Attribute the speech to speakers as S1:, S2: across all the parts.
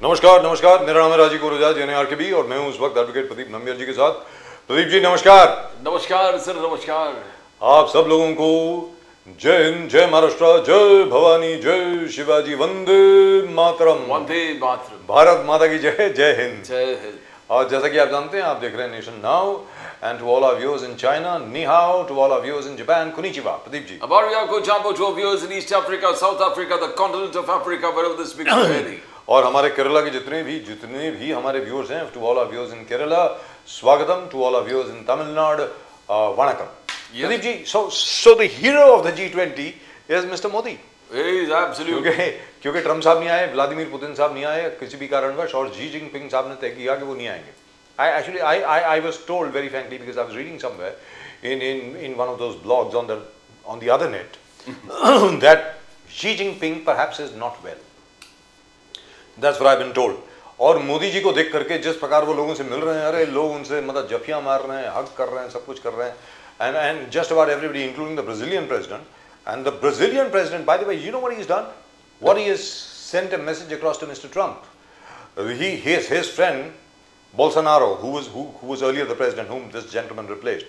S1: नमस्कार नमस्कार, मेरा नाम है राजीव गुरुजाज NARKB और मैं हूं उस वक्त एडवोकेट प्रदीप नम्बियर जी के साथ। प्रदीप जी नमस्कार।
S2: नमस्कार सर, नमस्कार।
S1: आप सब लोगों को जय हिंद, जय महाराष्ट्र, जय भवानी, जय शिवाजी, वंदे मातरम।
S2: वंदे मातरम।
S1: भारत माता की जय, जय हिंद,
S2: जय हिंद।
S1: और जैसा कि आप जानते हैं, आप देख रहे हैं nation now, and to all our viewers in China, ni hao, to all our viewers in Japan, konnichiwa. Pradeep ji.
S2: Abariyako Jambo to our viewers in East Africa, South Africa, the continent of Africa, wherever this speaks Hindi.
S1: और हमारे केरला के जितने भी हमारे viewers हैं, to all our viewers in Kerala, स्वागतम, to all our viewers in Tamil Nadu, vanakkam. Pradeep ji, so the hero of the G20 is Mr. Modi.
S2: He is absolutely.
S1: क्योंकि Trump साहब नहीं आए, व्लादिमीर पुतिन साहब नहीं आए किसी भी कारणवश, और जी जिनपिंग साहब ने तय किया कि वो नहीं आएंगे। I was told very frankly, because I was reading somewhere in one of those blogs on the other net that Xi Jinping perhaps is not well. That's what I've been told. और मोदी जी को देख करके जिस प्रकार वो लोगों से मिल रहे हैं, अरे लोग उनसे मतलब जफियां मार रहे हैं, हग कर रहे हैं, सब कुछ कर रहे हैं, and just about everybody, including the Brazilian president. And the Brazilian president, by the way, you know what he's done? What he has sent a message across to Mr. Trump. His friend Bolsonaro, who was earlier the president, whom this gentleman replaced,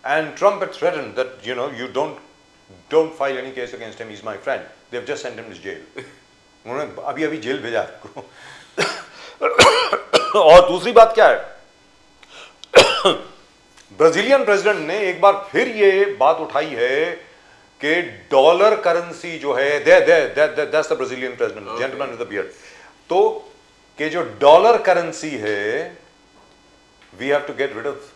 S1: and Trump had threatened that you don't file any case against him. He's my friend. They've just sent him to jail. उन्होंने अभी jail भेजा आपको। और दूसरी बात क्या है, Brazilian president ने एक बार फिर ये बात उठाई है कि डॉलर करेंसी जो है, that's the Brazilian president, gentleman with the beard, तो कि जो डॉलर करेंसी है, we have to get rid of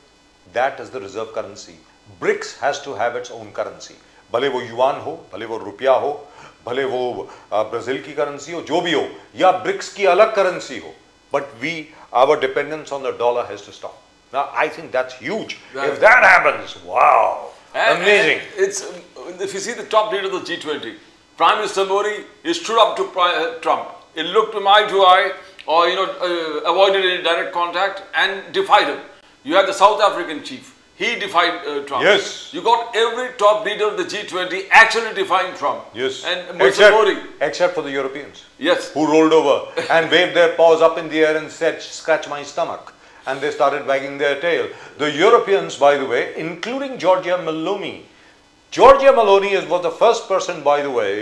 S1: that as the reserve currency. BRICS has to have its own currency, भले वो युआन हो, भले वो रुपया हो, भले वो ब्राजील की करेंसी हो, जो भी हो, या ब्रिक्स की अलग करेंसी हो, but our dependence on the dollar has to stop. Now I think that's huge. Right. If that happens, wow, amazing.
S2: If you see the top leader of the G20, Prime Minister Modi, he stood up to Trump. He looked him eye to eye, or avoided any direct contact and defied him. You had the South African chief. He defied Trump.
S1: Yes.
S2: You got every top leader of the G20 actually defying Trump.
S1: Yes.
S2: And Mr. Modi.
S1: Except for the Europeans.
S2: Yes.
S1: Who rolled over and waved their paws up in the air and said, "Scratch my stomach." And they started wagging their tail. The Europeans, by the way, including Giorgia Meloni. Giorgia Meloni was the first person, by the way,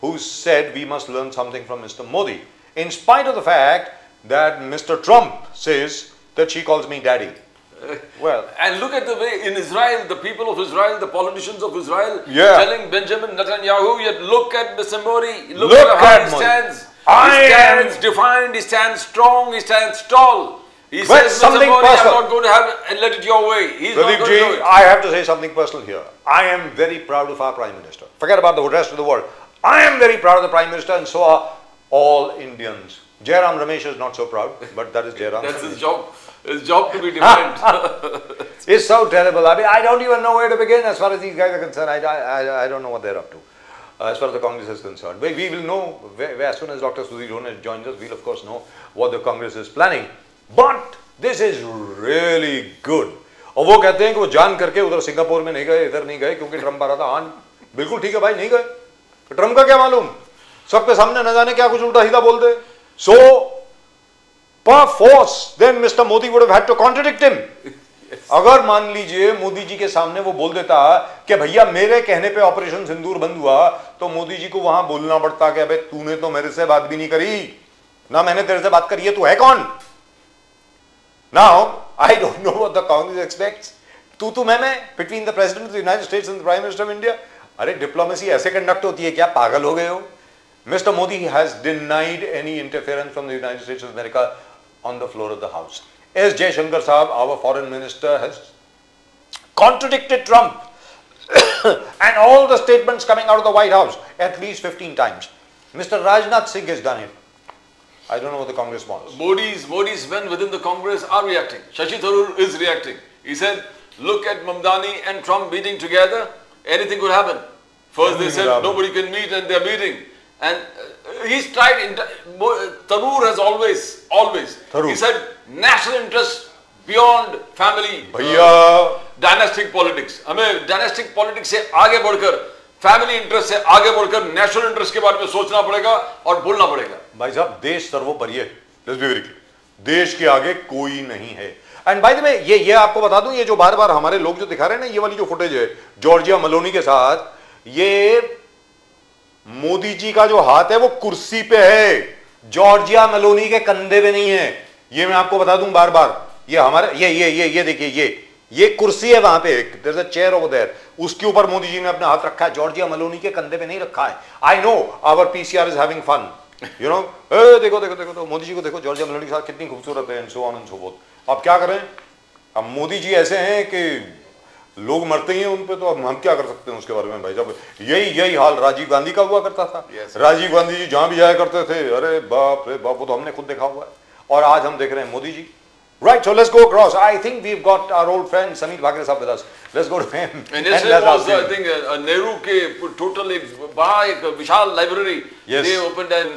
S1: who said we must learn something from Mr. Modi. In spite of the fact that Mr. Trump says that she calls me daddy. Well,
S2: and look at the way in Israel, the people of Israel, the politicians of Israel, telling Benjamin Netanyahu, yet look at Mr. Modi, look at how he stands. He stands defiant, he stands strong, he stands tall. He says, Mr. Modi, I'm not going to have and let it your way. He's not going to do it.
S1: I have to say something personal here. I am very proud of our Prime Minister. Forget about the rest of the world. I am very proud of the Prime Minister, and so are all Indians. Jairam Ramesh is not so proud, but that is Jairam.
S2: That's his job. His job to be different.
S1: It's so terrible. I mean, I don't even know where to begin as far as these guys are concerned. I don't know what they're up to. As far as the Congress is concerned. We will know as soon as Dr. Sudhir Jonas joins us. We'll of course know what the Congress is planning. But this is really good. और वो कहते हैं कि वो जान करके उधर Singapore में नहीं गए, इधर नहीं गए क्योंकि ट्रम्प आ रहा था। हाँ, बिल्कुल ठीक है भाई, नहीं गए। ट्रम्प का क्या मालूम, सबके सामने न जाने क्या कुछ उल्टा सीधा बोल दे। So perforce then Mr. Modi would have had to contradict him. अगर मान लीजिए मोदी जी के सामने वो बोल देता कि भैया मेरे कहने पे ऑपरेशन सिंदूर बंद हुआ, तो मोदी जी को वहां बोलना पड़ता कि अबे तूने तो मेरे से बात भी नहीं करी, ना मैंने तेरे से बात करी है, तू है कौन? Now I don't know what the Congress expects. तू मैं between the President of the United States and the Prime Minister of India. अरे डिप्लोमेसी ऐसे कंडक्ट होती है क्या? पागल हो गए हो? Mr. Modi has denied any interference from the United States of America on the floor of the House. S. Jaishankar Sahab, our foreign minister, has contradicted Trump and all the statements coming out of the White House at least 15 times. Mr. Rajnath Singh has done it. I don't know what the Congress wants.
S2: Modi's men within the Congress are reacting. Shashi Tharoor is reacting. He said, look at Mamdani and Trump meeting together, anything could happen. First they said nobody can meet and they're meeting. And he's tried, Tharoor has always, he said national interest beyond family, dynastic politics. हमें dynastic politics से आगे बढ़कर, family interest से आगे बढ़कर national interest के बारे में सोचना पड़ेगा और बोलना पड़ेगा।
S1: भाई साहब देश सर्वोपरि है, लेट्स बी वेरी क्लियर, देश के आगे कोई नहीं है। एंड बाय द वे ये आपको बता दूं, ये जो बार बार हमारे लोग जो दिखा रहे हैं ना, ये वाली जो फुटेज है जॉर्जिया मेलोनी के साथ, ये मोदी जी का जो हाथ है वो कुर्सी पे है, जॉर्जिया मेलोनी के कंधे पे नहीं है। ये मैं आपको बता दूं बार बार, ये हमारे ये देखिए, ये कुर्सी है वहां पे, there is a chair over there, उसके ऊपर मोदी जी ने अपना हाथ रखा है, जॉर्जिया मेलोनी के कंधे पे नहीं रखा है। I know our PCR is having fun, you know, देखो तो मोदी जी को देखो जॉर्जिया मेलोनी के साथ कितनी खूबसूरत है, and so on and so fourth. अब क्या करें, अब मोदी जी ऐसे हैं कि लोग मरते ही हैं उन पे, तो अब हम क्या कर सकते हैं उसके बारे में भाई साहब। यही हाल राजीव गांधी का हुआ करता था। राजीव गांधी जी जहां भी जाया करते थे, अरे बाप रे बाप, वो तो हमने खुद देखा हुआ है, और आज हम देख रहे हैं Modi ji. Right, so let's go across. I think we've got our old friend Sameer Bhagre sahab with us. Let's go to him.
S2: And yesterday was, I think, Nehru ke totally बड़ा एक विशाल library they opened, and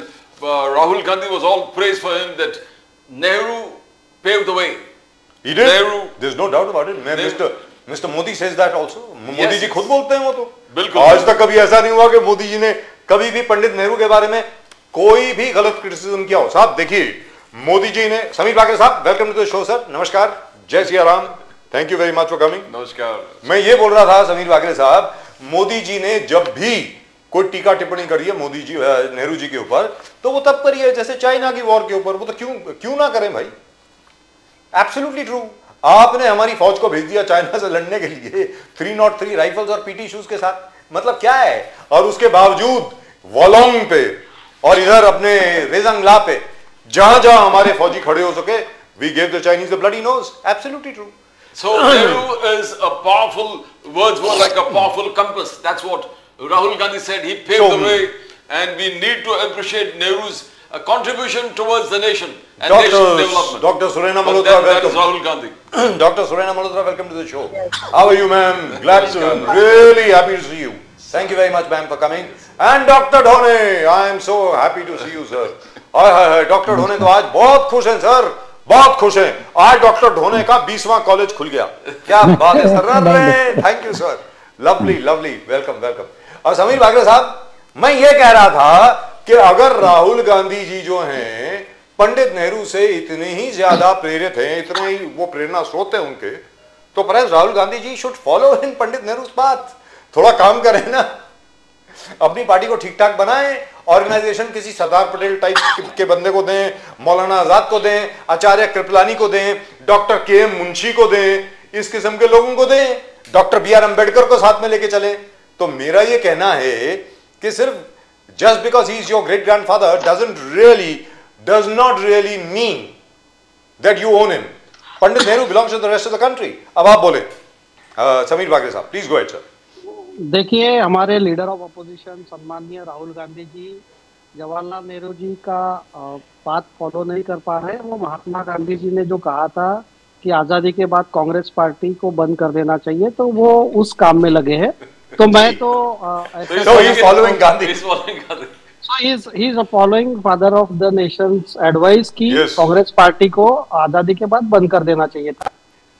S2: Rahul Gandhi was all praised for him that Nehru paved the way.
S1: He did. Nehru, there's no doubt about it. Mr. Modi says that also. Modi ji खुद बोलते हैं वो तो।
S2: बिल्कुल।
S1: आज तक कभी ऐसा नहीं हुआ कि मोदी जी ने कभी भी पंडित नेहरू के बारे में कोई भी गलत क्रिटिसिज्म किया हो। साहब देखिए, मोदी जी ने, Sameer Bhagre sahab welcome to the show sir, नमस्कार, जय Siya Ram, thank you very much for coming.
S2: नमस्कार।
S1: मैं ये बोल रहा था समीर भागरे साहब, मोदी जी ने जब भी कोई टीका टिप्पणी करी है मोदी जी नेहरू जी के ऊपर, तो वो तब करी है जैसे चाइना की वॉर के ऊपर, वो तो क्यों ना करें भाई। एब्सोल्युटली ट्रू, आपने हमारी फौज को भेज दिया चाइना से लड़ने के लिए 303 राइफल्स और पीटी शूज के साथ, मतलब क्या है, और उसके बावजूद वोलोंग पे और इधर अपने रेजंगला पे जहां जहां हमारे फौजी खड़े हो सके, we gave the Chinese the bloody nose. Absolutely true.
S2: So Nehru is a powerful, words were like a powerful compass. That's what Rahul Gandhi said. He paved the way, and we need to appreciate Nehru's contribution towards the nation and nation development.
S1: Dr. Surena Malhotra, welcome.
S2: That is Rahul Gandhi.
S1: Dr. Surena Malhotra, welcome to the show. How are you, ma'am? Glad to, really happy to see you. Thank you very much, ma'am, for coming. And Dr. Dhone, I am so happy to see you, sir. Hi doctor ढोने तो आज बहुत खुश हैं sir, बहुत खुश हैं। आज डॉक्टर ढोने का 20वां कॉलेज खुल गया, क्या बात है sir, thank you sir, lovely lovely, welcome welcome. और समीर भागरे साहब, मैं ये कह रहा था कि अगर राहुल गांधी जी जो हैं पंडित नेहरू से इतने ही ज्यादा प्रेरित हैं, इतने ही वो प्रेरणा स्रोत है उनके, तो perhaps Rahul Gandhi ji should follow in Pandit Nehru बात, थोड़ा काम करें ना, अपनी पार्टी को ठीक ठाक बनाएं, ऑर्गेनाइजेशन किसी सरदार पटेल टाइप के बंदे को दें, मौलाना आजाद को दें, आचार्य कृपलानी को दें, डॉक्टर के.एम. मुंशी को दें, इस किस्म के लोगों को दें, डॉक्टर बी.आर. अम्बेडकर को साथ में लेके चले। तो मेरा ये कहना है कि सिर्फ just because he is your great grandfather does not really mean that you own him. Pandit Nehru belongs to the rest of the country. अब आप बोले समीर भागरे साहब, प्लीज गो अहेड सर।
S3: देखिए, हमारे लीडर ऑफ अपोजिशन सम्माननीय राहुल गांधी जी जवाहरलाल नेहरू जी का बात फॉलो नहीं कर पा रहे। वो महात्मा गांधी जी ने जो कहा था कि आजादी के बाद कांग्रेस पार्टी को बंद कर देना चाहिए, तो वो उस काम में लगे हैं। तो मैं तो following father of the Nations advice की कांग्रेस पार्टी को आजादी के बाद बंद कर देना चाहिए था।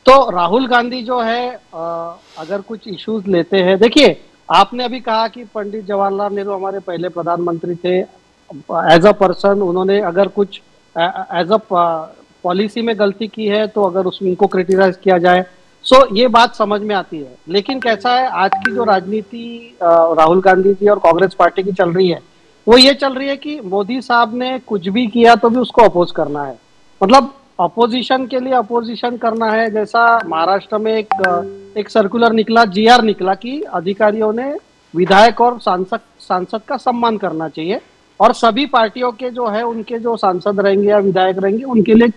S3: तो राहुल गांधी जो है अगर कुछ इश्यूज लेते हैं, देखिए आपने अभी कहा कि पंडित जवाहरलाल नेहरू हमारे पहले प्रधानमंत्री थे, एज अ पर्सन उन्होंने अगर कुछ एज अ पॉलिसी में गलती की है तो अगर उनको क्रिटिसाइज किया जाए, सो ये बात समझ में आती है। लेकिन कैसा है, आज की जो राजनीति राहुल गांधी जी और कांग्रेस पार्टी की चल रही है, वो ये चल रही है कि मोदी साहब ने कुछ भी किया तो भी उसको अपोज करना है, मतलब अपोजिशन के लिए अपोजिशन करना है। जैसा महाराष्ट्र में एक सर्कुलर निकला, जीआर निकला कि अधिकारियों ने विधायक और सांसद का सम्मान करना चाहिए, और सभी पार्टियों के जो है उनके जो सांसद रहेंगे या विधायक रहेंगे उनके लिए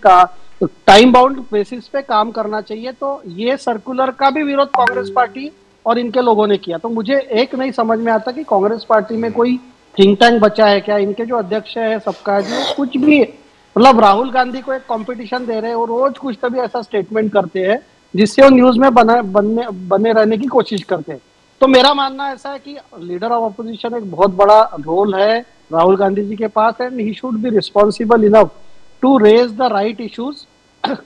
S3: टाइम बाउंड बेसिस पे काम करना चाहिए। तो ये सर्कुलर का भी विरोध कांग्रेस पार्टी और इनके लोगों ने किया। तो मुझे एक नहीं समझ में आता कि कांग्रेस पार्टी में कोई थिंक टैंक बचा है क्या? इनके जो अध्यक्ष है सबका जो कुछ भी, मतलब राहुल गांधी को एक कंपटीशन दे रहे हैं और रोज कुछ तभी ऐसा स्टेटमेंट करते हैं जिससे वो न्यूज में बने रहने की कोशिश करते हैं। तो मेरा मानना ऐसा है कि लीडर ऑफ अपोजिशन एक बहुत बड़ा रोल है राहुल गांधी जी के पास, and he should be responsible enough to raise the right issues.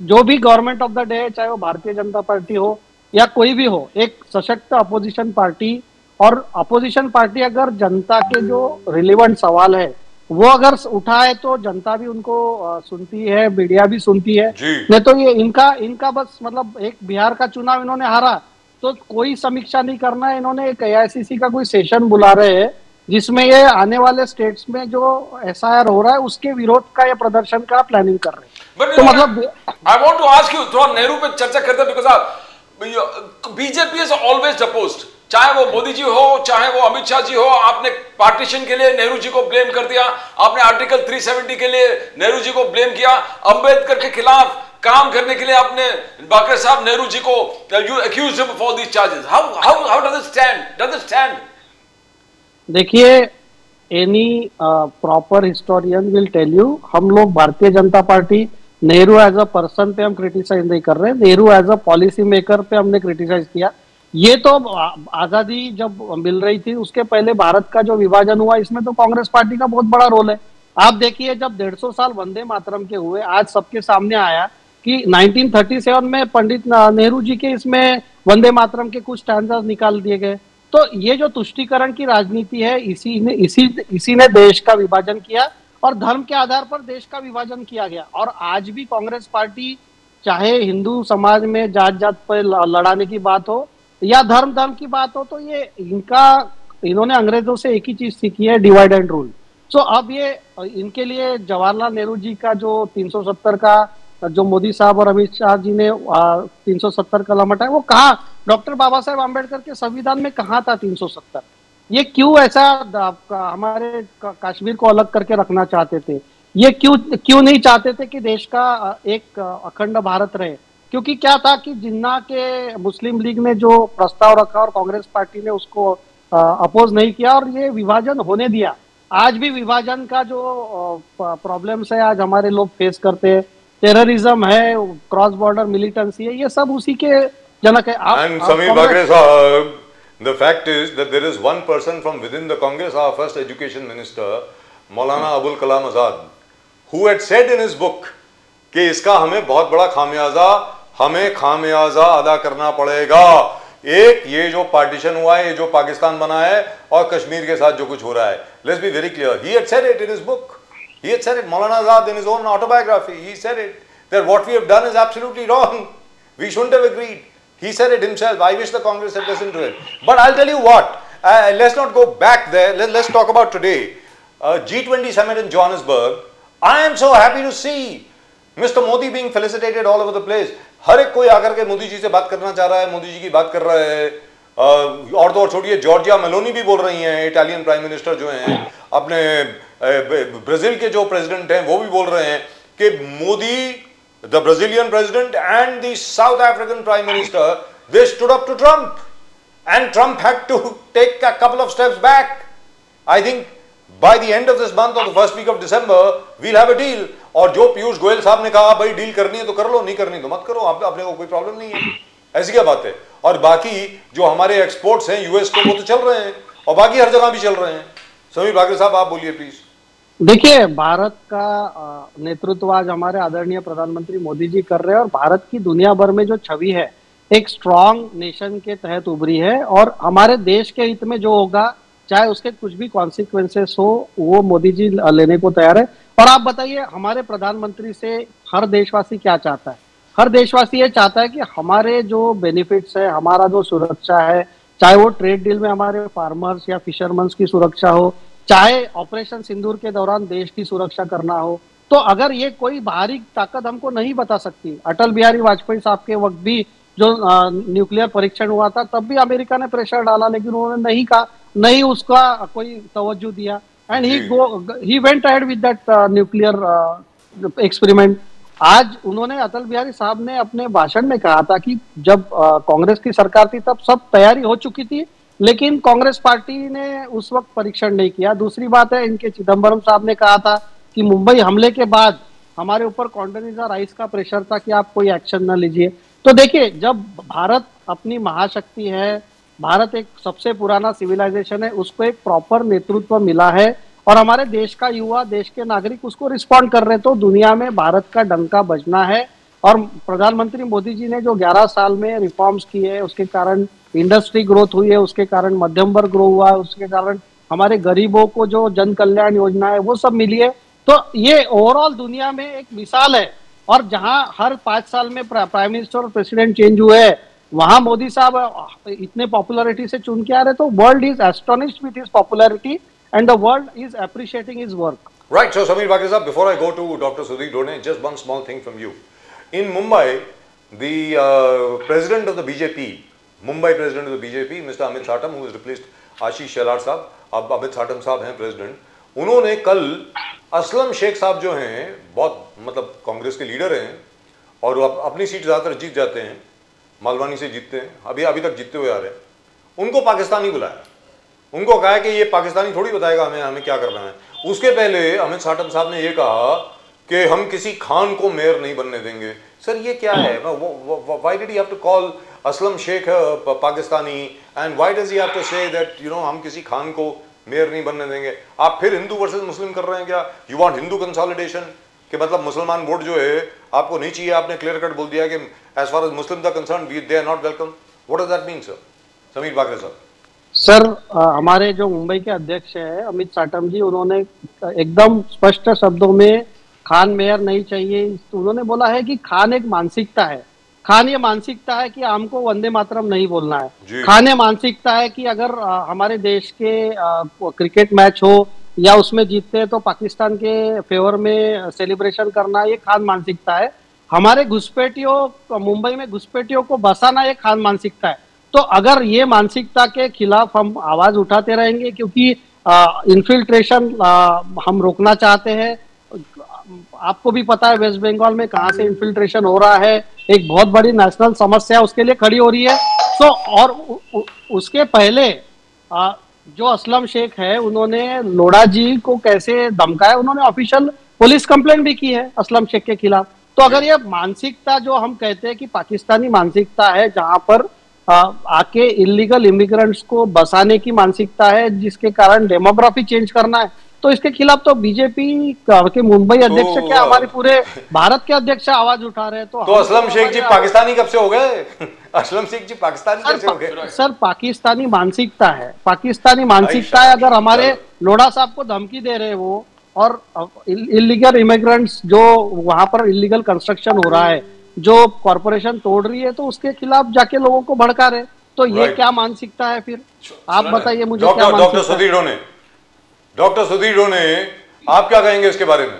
S3: जो भी गवर्नमेंट ऑफ द डे, चाहे वो भारतीय जनता पार्टी हो या कोई भी हो, एक सशक्त अपोजिशन पार्टी, और अपोजिशन पार्टी अगर जनता के जो रिलेवेंट सवाल है वो अगर उठाए तो जनता भी उनको सुनती है, मीडिया भी सुनती है। नहीं तो ये इनका बस मतलब एक बिहार का चुनाव इन्होंने हारा तो कोई समीक्षा नहीं करना है, इन्होंने एक AICC का कोई सेशन बुला रहे हैं जिसमें ये आने वाले स्टेट्स में जो SIR हो रहा है उसके विरोध का या प्रदर्शन का प्लानिंग कर रहे हैं। तो मतलब
S2: I want to ask you, थोड़ा नेहरू पे चर्चा करते हैं, because BJP is always opposed, चाहे वो मोदी जी हो चाहे वो अमित शाह जी हो। आपने पार्टीशन के लिए नेहरू जी को ब्लेम कर दिया, आपने आर्टिकल 370 के लिए नेहरू जी को ब्लेम किया, अंबेडकर के खिलाफ काम करने के लिए आपने बाकर साहब नेहरू जी को you accused him for these charges. How does it stand?
S3: देखिए, any proper historian will tell you, हम लोग Bharatiya Janata Party Nehru as a person पे हम क्रिटिसाइज नहीं कर रहे, Nehru as a policy maker पे हमने क्रिटिसाइज किया। ये तो आजादी जब मिल रही थी उसके पहले भारत का जो विभाजन हुआ इसमें तो कांग्रेस पार्टी का बहुत बड़ा रोल है। आप देखिए, जब 150 साल वंदे मातरम के हुए, आज सबके सामने आया कि 1937 में पंडित नेहरू जी के इसमें वंदे मातरम के कुछ स्टैंजास निकाल दिए गए। तो ये जो तुष्टीकरण की राजनीति है, इसी ने देश का विभाजन किया और धर्म के आधार पर देश का विभाजन किया गया। और आज भी कांग्रेस पार्टी, चाहे हिंदू समाज में जात जात पर लड़ाने की बात हो या धर्म की बात हो, तो ये इन्होंने अंग्रेजों से एक ही चीज सीखी है, डिवाइड एंड रूल। सो अब ये इनके लिए जवाहरलाल नेहरू जी का जो 370 का जो मोदी साहब और अमित शाह जी ने 370 कलम हटाया, वो कहा डॉक्टर बाबा साहेब आम्बेडकर के संविधान में कहाँ था 370? ये क्यों ऐसा हमारे कश्मीर को अलग करके रखना चाहते थे? ये क्यों नहीं चाहते थे कि देश का एक अखंड भारत रहे? क्योंकि क्या था कि जिन्ना के मुस्लिम लीग ने जो प्रस्ताव रखा और कांग्रेस पार्टी ने उसको अपोज नहीं किया और ये विभाजन होने दिया। आज भी विभाजन का जो प्रॉब्लम्स है आज हमारे लोग फेस करते हैं, टेररिज्म है, क्रॉस बॉर्डर मिलिटेंसी है, ये सब उसी के जनक है।
S1: And Sameer Bagre sahab, the fact is that there is one person from within the Congress, our first education minister, Maulana Abul Kalam Azad, who had said in his book कि इसका हमें बहुत बड़ा खामियाजा अदा करना पड़ेगा। एक ये जो पार्टीशन हुआ है, ये जो पाकिस्तान बना है और कश्मीर के साथ जो कुछ हो रहा है, let's be very clear, he had said it in his book, he had said it, Maulana Azad in his own autobiography, he said it, that what we have done is absolutely wrong, we shouldn't have agreed. He said it himself. I wish the Congress had listened to it. But I'll tell you what, let's not go back there, let's talk about today. G20 summit in Johannesburg, I am so happy to see Mr. Modi being felicitated all over the place. हर एक कोई आकर के मोदी जी से बात करना चाह रहा है, मोदी जी की बात कर रहा है। और तो और छोड़िए, जॉर्जिया मेलोनी भी बोल रही हैं, इटालियन प्राइम मिनिस्टर जो हैं, अपने ब्राजील के जो प्रेसिडेंट हैं वो भी बोल रहे हैं कि Modi, the Brazilian president and the South African prime minister, they stood up to Trump and Trump had to take a couple of steps back. I think by the end of this month or the first week of December we'll have a deal. और जो पीयूष गोयल साहब ने कहा भाई deal करनी है तो कर लो, नहीं करनी तो मत करो, अपने को कोई प्रॉब्लम नहीं है, ऐसी क्या बात है। और बाकी जो हमारे एक्सपोर्ट्स हैं यूएस को, वो तो चल रहे हैं और बाकी हर जगह भी चल रहे हैं। समीर बागरे साहब आप बोलिए प्लीज।
S3: देखिए, भारत का नेतृत्व आज हमारे आदरणीय प्रधानमंत्री मोदी जी कर रहे हैं और भारत की दुनिया भर में जो छवि है एक स्ट्रॉन्ग नेशन के तहत उभरी है और हमारे देश के हित में जो होगा, चाहे उसके कुछ भी कॉन्सिक्वेंसेस हो, वो मोदी जी लेने को तैयार है। और आप बताइए, हमारे प्रधानमंत्री से हर देशवासी क्या चाहता है? हर देशवासी ये चाहता है कि हमारे जो बेनिफिट्स है, हमारा जो सुरक्षा है, चाहे वो ट्रेड डील में हमारे फार्मर्स या फिशरमैन्स की सुरक्षा हो, चाहे ऑपरेशन सिंदूर के दौरान देश की सुरक्षा करना हो, तो अगर ये कोई बाहरी ताकत हमको नहीं बता सकती, अटल बिहारी वाजपेयी साहब के वक्त भी जो न्यूक्लियर परीक्षण हुआ था तब भी अमेरिका ने प्रेशर डाला, लेकिन उन्होंने नहीं कहा, नहीं उसका कोई तवज्जो दिया, and he went ahead with that nuclear experiment. आज उन्होंने, अटल बिहारी साहब ने अपने भाषण में कहा था कि जब कांग्रेस की सरकार थी तब सब तैयारी हो चुकी थी, लेकिन कांग्रेस पार्टी ने उस वक्त परीक्षण नहीं किया। दूसरी बात है, इनके चिदम्बरम साहब ने कहा था कि मुंबई हमले के बाद हमारे ऊपर कॉन्डोलीजा राइस का प्रेशर था कि आप कोई एक्शन न लीजिए। तो देखिए, जब भारत अपनी महाशक्ति है, भारत एक सबसे पुराना सिविलाइजेशन है, उसको एक प्रॉपर नेतृत्व मिला है और हमारे देश का युवा, देश के नागरिक उसको रिस्पॉन्ड कर रहे हैं, तो दुनिया में भारत का डंका बजना है। और प्रधानमंत्री मोदी जी ने जो 11 साल में रिफॉर्म्स किए, उसके कारण इंडस्ट्री ग्रोथ हुई है, उसके कारण मध्यम वर्ग ग्रो हुआ है, उसके कारण हमारे गरीबों को जो जन कल्याण योजना है वो सब मिली है। तो ये ओवरऑल दुनिया में एक मिसाल है। और जहां हर 5 साल में प्राइम मिनिस्टर और प्रेसिडेंट चेंज हुए हैं, वहां मोदी साहब इतने पॉपुलैरिटी से चुन के आ रहे, तो world is astonished with his popularity and the world is appreciating his work.
S1: Right. So, Samir Bakri sahab, before I go to Dr. Sudhir Done, just one small thing from you. In Mumbai, the president of the BJP, Mumbai president of the BJP, Mr. Amit Satam, who has replaced Ashish Shelar साहब, अब अमित साटम साहब हैं president, उन्होंने कल असलम शेख साहब जो हैं, बहुत मतलब कांग्रेस के लीडर हैं और वो अपनी सीट ज़्यादातर जीत जाते हैं, मालवानी से जीतते हैं, अभी तक जीतते हुए आ रहे हैं, उनको पाकिस्तानी बुलाया, उनको कहा कि ये पाकिस्तानी थोड़ी बताएगा हमें क्या करना है। उसके पहले अमित साटम साहब ने ये कहा कि हम किसी खान को मेयर नहीं बनने देंगे। सर ये क्या है? Why did he have to call Aslam Shaikh Pakistani and why does he have to say that हम किसी खान को मेयर नहीं बनने देंगे? आप फिर हिंदू वर्सेस मुस्लिम कर रहे हैं क्या? यू वांट हिंदू कंसोलिडेशन कि मतलब मुसलमान वोट जो है आपको नहीं चाहिए, आपने क्लियर कट बोल दिया कि as far as Muslim the concern they are not welcome. What does that mean sir? Sameer Bakre sahab.
S3: Sir हमारे जो मुंबई के अध्यक्ष है अमित साटम जी, उन्होंने एकदम स्पष्ट शब्दों में खान मेयर नहीं चाहिए, उन्होंने बोला है कि खान एक मानसिकता है। खान ये मानसिकता है कि हमको वंदे मातरम नहीं बोलना है। खान ये मानसिकता है कि अगर हमारे देश के क्रिकेट मैच हो या उसमें जीतते हैं तो पाकिस्तान के फेवर में सेलिब्रेशन करना, ये खान मानसिकता है। हमारे घुसपैठियों, मुंबई में घुसपैठियों को बसाना, ये खान मानसिकता है। तो अगर ये मानसिकता के खिलाफ हम आवाज उठाते रहेंगे, क्योंकि इन्फिल्ट्रेशन हम रोकना चाहते हैं। आपको भी पता है वेस्ट बंगाल में कहां से इन्फिल्ट्रेशन हो रहा है, एक बहुत बड़ी नेशनल समस्या उसके लिए खड़ी हो रही है। तो और उसके पहले जो असलम शेख है, उन्होंने लोढ़ा जी को कैसे धमकाया, उन्होंने ऑफिशियल पुलिस कंप्लेंट भी की है असलम शेख के खिलाफ। तो अगर ये मानसिकता जो हम कहते हैं कि पाकिस्तानी मानसिकता है, जहां पर आके इलीगल इमिग्रेंट्स को बसाने की मानसिकता है, जिसके कारण डेमोग्राफी चेंज करना है, तो इसके खिलाफ तो बीजेपी के मुंबई अध्यक्ष क्या हमारे पूरे भारत के अध्यक्ष आवाज उठा रहे हैं। तो
S1: असलम शेख जी पाकिस्तानी कब से हो गए? असलम शेख जी पाकिस्तानी कैसे हो गए?
S3: सर पाकिस्तानी मानसिकता है, पाकिस्तानी मानसिकता है। अगर हमारे लोढ़ा साहब को धमकी दे रहे हैं वो, और इलीगल इमिग्रेंट्स जो वहां पर इलीगल कंस्ट्रक्शन हो रहा है, जो कॉर्पोरेशन तोड़ रही है, तो उसके खिलाफ जाके लोगों को भड़का रहे, तो ये क्या मानसिकता है फिर? आप बताइए मुझे क्या मानसिकता है?
S1: डॉक्टर सुधीर डोने, आप क्या कहेंगे इसके बारे में?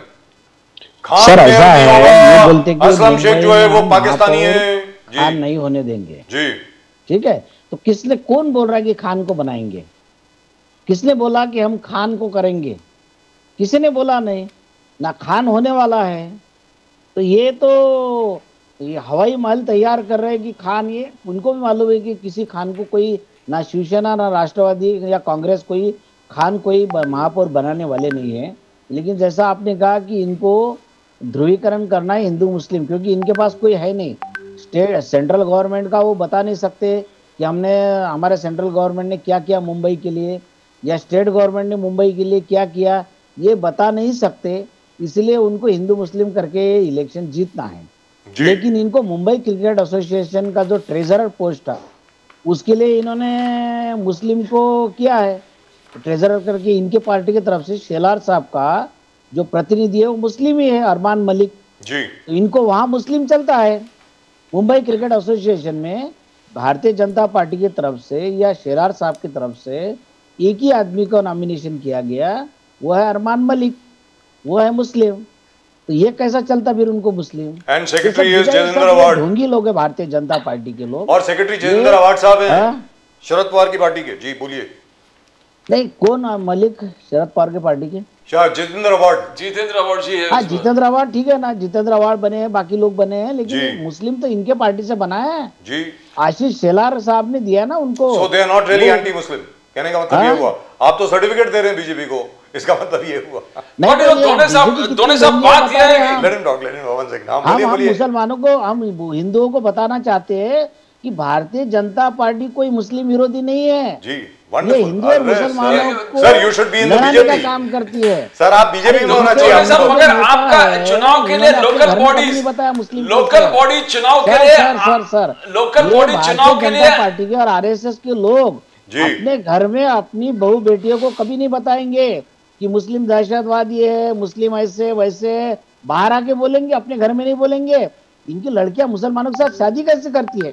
S4: सर ऐसा है, ये बोलते कि
S1: असलम शेख जो है वो पाकिस्तानी है,
S4: खान नहीं होने देंगे
S1: जी,
S4: ठीक है। तो किसने, कौन बोल रहा है कि खान को बनाएंगे? किसने बोला कि हम खान को करेंगे? किसी ने बोला नहीं ना, खान होने वाला है। तो ये हवाई महल तैयार कर रहे हैं कि खान, ये उनको भी मालूम है कि किसी खान को कोई, ना शिवसेना ना राष्ट्रवादी या कांग्रेस कोई खान कोई महापौर बनाने वाले नहीं है। लेकिन जैसा आपने कहा कि इनको ध्रुवीकरण करना है हिंदू मुस्लिम, क्योंकि इनके पास कोई है नहीं, सेंट्रल गवर्नमेंट का वो बता नहीं सकते कि हमारे सेंट्रल गवर्नमेंट ने क्या किया मुंबई के लिए, या स्टेट गवर्नमेंट ने मुंबई के लिए क्या किया, ये बता नहीं सकते। इसलिए उनको हिंदू मुस्लिम करके इलेक्शन जीतना है। लेकिन इनको मुंबई क्रिकेट एसोसिएशन का जो ट्रेजरर पोस्ट है, उसके लिए इन्होंने मुस्लिम को किया है ट्रेजरर करके। इनके पार्टी की तरफ से शेलार साहब का जो प्रतिनिधि है वो मुस्लिम ही है, अरमान मलिक
S1: जी।
S4: तो इनको वहां मुस्लिम चलता है। मुंबई क्रिकेट एसोसिएशन में भारतीय जनता पार्टी की तरफ से या शेलार साहब की तरफ से एक ही आदमी को नॉमिनेशन किया गया, वो है अरमान मलिक, वो है मुस्लिम। तो ये कैसा चलता फिर उनको Muslim?
S1: And secretary is Jayendra award,
S4: ढोंगी लोग है भारतीय जनता पार्टी के लोग।
S1: और सेक्रेटरी जयेंद्र अवार्ड साहब हैं शरद पवार की पार्टी के। जी बोलिए।
S4: नहीं, कौन मलिक? शरद पवार के पार्टी के
S1: जितेंद्र अवार्ड जी है।
S4: हाँ, जितेंद्र अवार्ड ठीक है ना, जितेंद्र अवार्ड बने हैं, बाकी लोग बने हैं, लेकिन मुस्लिम तो इनके पार्टी से बना है
S1: जी।
S4: आशीष शेलार साहब ने दिया ना उनको।
S1: So they are not really anti Muslim, कहने का मतलब ये हुआ। आप तो सर्टिफिकेट दे रे हैं बीजेपी को, इसका मतलब ये हुआ।
S2: दोनों सब बात ये है कि
S1: let him talk, let him one second.
S4: हम मुसलमानों को, हम हिंदुओं को बताना चाहते हैं कि भारतीय जनता पार्टी कोई मुस्लिम विरोधी नहीं है
S1: जी।
S4: ये हिंदू और मुसलमानों को
S1: sir you should be in the
S4: लड़ाने का काम करती है।
S1: सर आप बीजेपी में होना चाहिए।
S2: मगर आपका चुनाव के लिए लोकल बॉडी
S4: बताया मुस्लिम
S2: लोकल बॉडी चुनाव के लिए
S4: सर
S2: लोकल बॉडी चुनाव के लिए
S4: पार्टी के और आरएसएस के लोग अपने घर में अपनी बहू बेटियों को कभी नहीं बताएंगे कि मुस्लिम दहशतवादी है, मुस्लिम ऐसे वैसे है। बाहर आके बोलेंगे, अपने घर में नहीं बोलेंगे। इनकी लड़कियां मुसलमानों के साथ शादी कैसे करती है?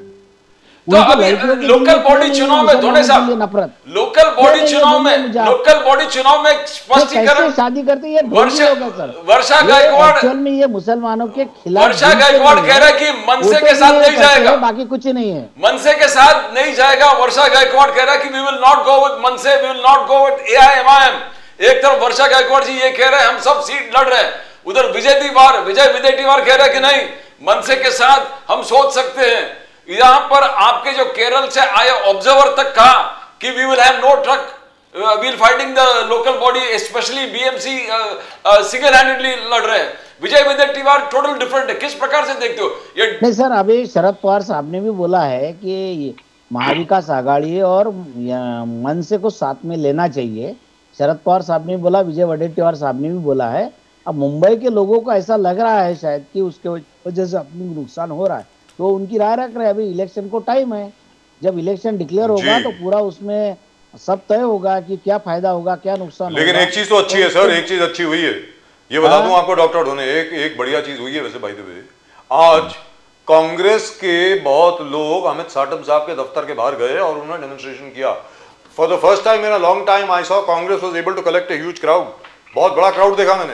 S2: तो अभी लोकल बॉडी चुनाव में धोने साहब, लोकल बॉडी चुनाव में स्पष्टीकरण
S4: शादी करते हैं।
S2: वर्षा गायकवाड़,
S4: एक्चुअल में ये मुसलमानों के खिलाफ
S2: वर्षा गायकवाड़ कह रहा है कि मनसे के साथ नहीं जाएगा,
S4: बाकी कुछ नहीं है,
S2: मनसे के साथ नहीं जाएगा। वर्षा गायकवाड़ कह रहा है कि we will not go with MNS, we will not go with AIMIM। एक तरफ वर्षा गायकवाड़ जी ये कह रहे हैं हम सब सीट लड़ रहे हैं, उधर विजय विदेटीवार कह रहा है कि नहीं, मनसे के साथ हम सोच सकते हैं। यहां पर आपके जो केरल से आए ऑब्जर्वर तक कहा कि we will have no truck, we will fighting the local body, specially BMC single handedly लड़ रहे हैं। विजय विदेटीवार टोटल डिफरेंट है। किस प्रकार से देखते हो ये?
S4: नहीं सर, अभी शरद पवार साहब ने भी बोला है कि महाविकास आघाड़ी और मनसे को साथ में लेना चाहिए। शरद पवार साहब ने बोला, विजय वडेट्टीवार साहब ने भी बोला है। अब मुंबई के लोगों को ऐसा लग रहा है शायद कि उसके वजह से अपनी नुकसान हो रहा है, तो उनकी राय रख रहे हैं। अभी इलेक्शन को टाइम है, जब इलेक्शन डिक्लेयर होगा तो पूरा उसमें सब तय होगा कि क्या फायदा होगा, क्या नुकसान होगा।
S1: लेकिन एक चीज तो अच्छी है सर, एक चीज अच्छी हुई है, ये बता दूं आपको डॉक्टर ढोने, एक बढ़िया चीज हुई है वैसे भाई द वे। आज कांग्रेस के बहुत लोग अमित साटम साहब के दफ्तर के बाहर गए और उन्होंने डेमोन्स्ट्रेशन किया। For the first time in a long time I saw Congress was able to collect a huge crowd. बहुत बड़ा क्राउड देखा मैंने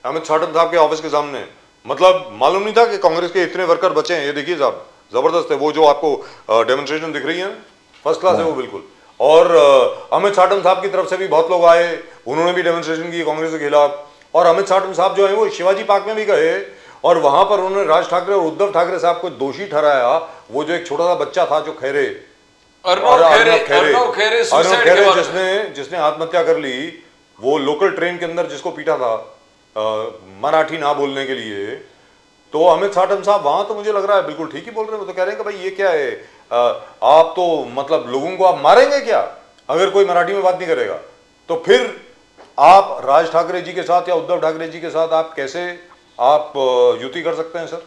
S1: अमित साटम साहब के ऑफिस के सामने। मतलब मालूम नहीं था कि कांग्रेस के इतने वर्कर बचे हैं। ये देखिए साहब, जबरदस्त है। वो जो आपको डेमोन्स्ट्रेशन दिख रही है, फर्स्ट क्लास है वो बिल्कुल। और अमित साटम साहब की तरफ से भी बहुत लोग आए, उन्होंने भी डेमोन्स्ट्रेशन की कांग्रेस के खिलाफ। और अमित साटम साहब जो है वो शिवाजी पार्क में भी गए और वहां पर उन्होंने राज ठाकरे और उद्धव ठाकरे साहब को दोषी ठहराया। वो जो एक छोटा सा बच्चा था जो अर्नव खैरे जिसने आत्महत्या कर ली, वो लोकल ट्रेन के अंदर जिसको पीटा था मराठी ना बोलने के लिए। तो अमित साटम साहब वहां तो मुझे लग रहा है बिल्कुल ठीक ही बोल रहे हैं। वो तो कह रहे हैं कि भाई ये क्या है, आप तो मतलब लोगों को आप मारेंगे क्या अगर कोई मराठी में बात नहीं करेगा? तो फिर आप राज ठाकरे जी के साथ या उद्धव ठाकरे जी के साथ आप कैसे आप युति कर सकते हैं सर?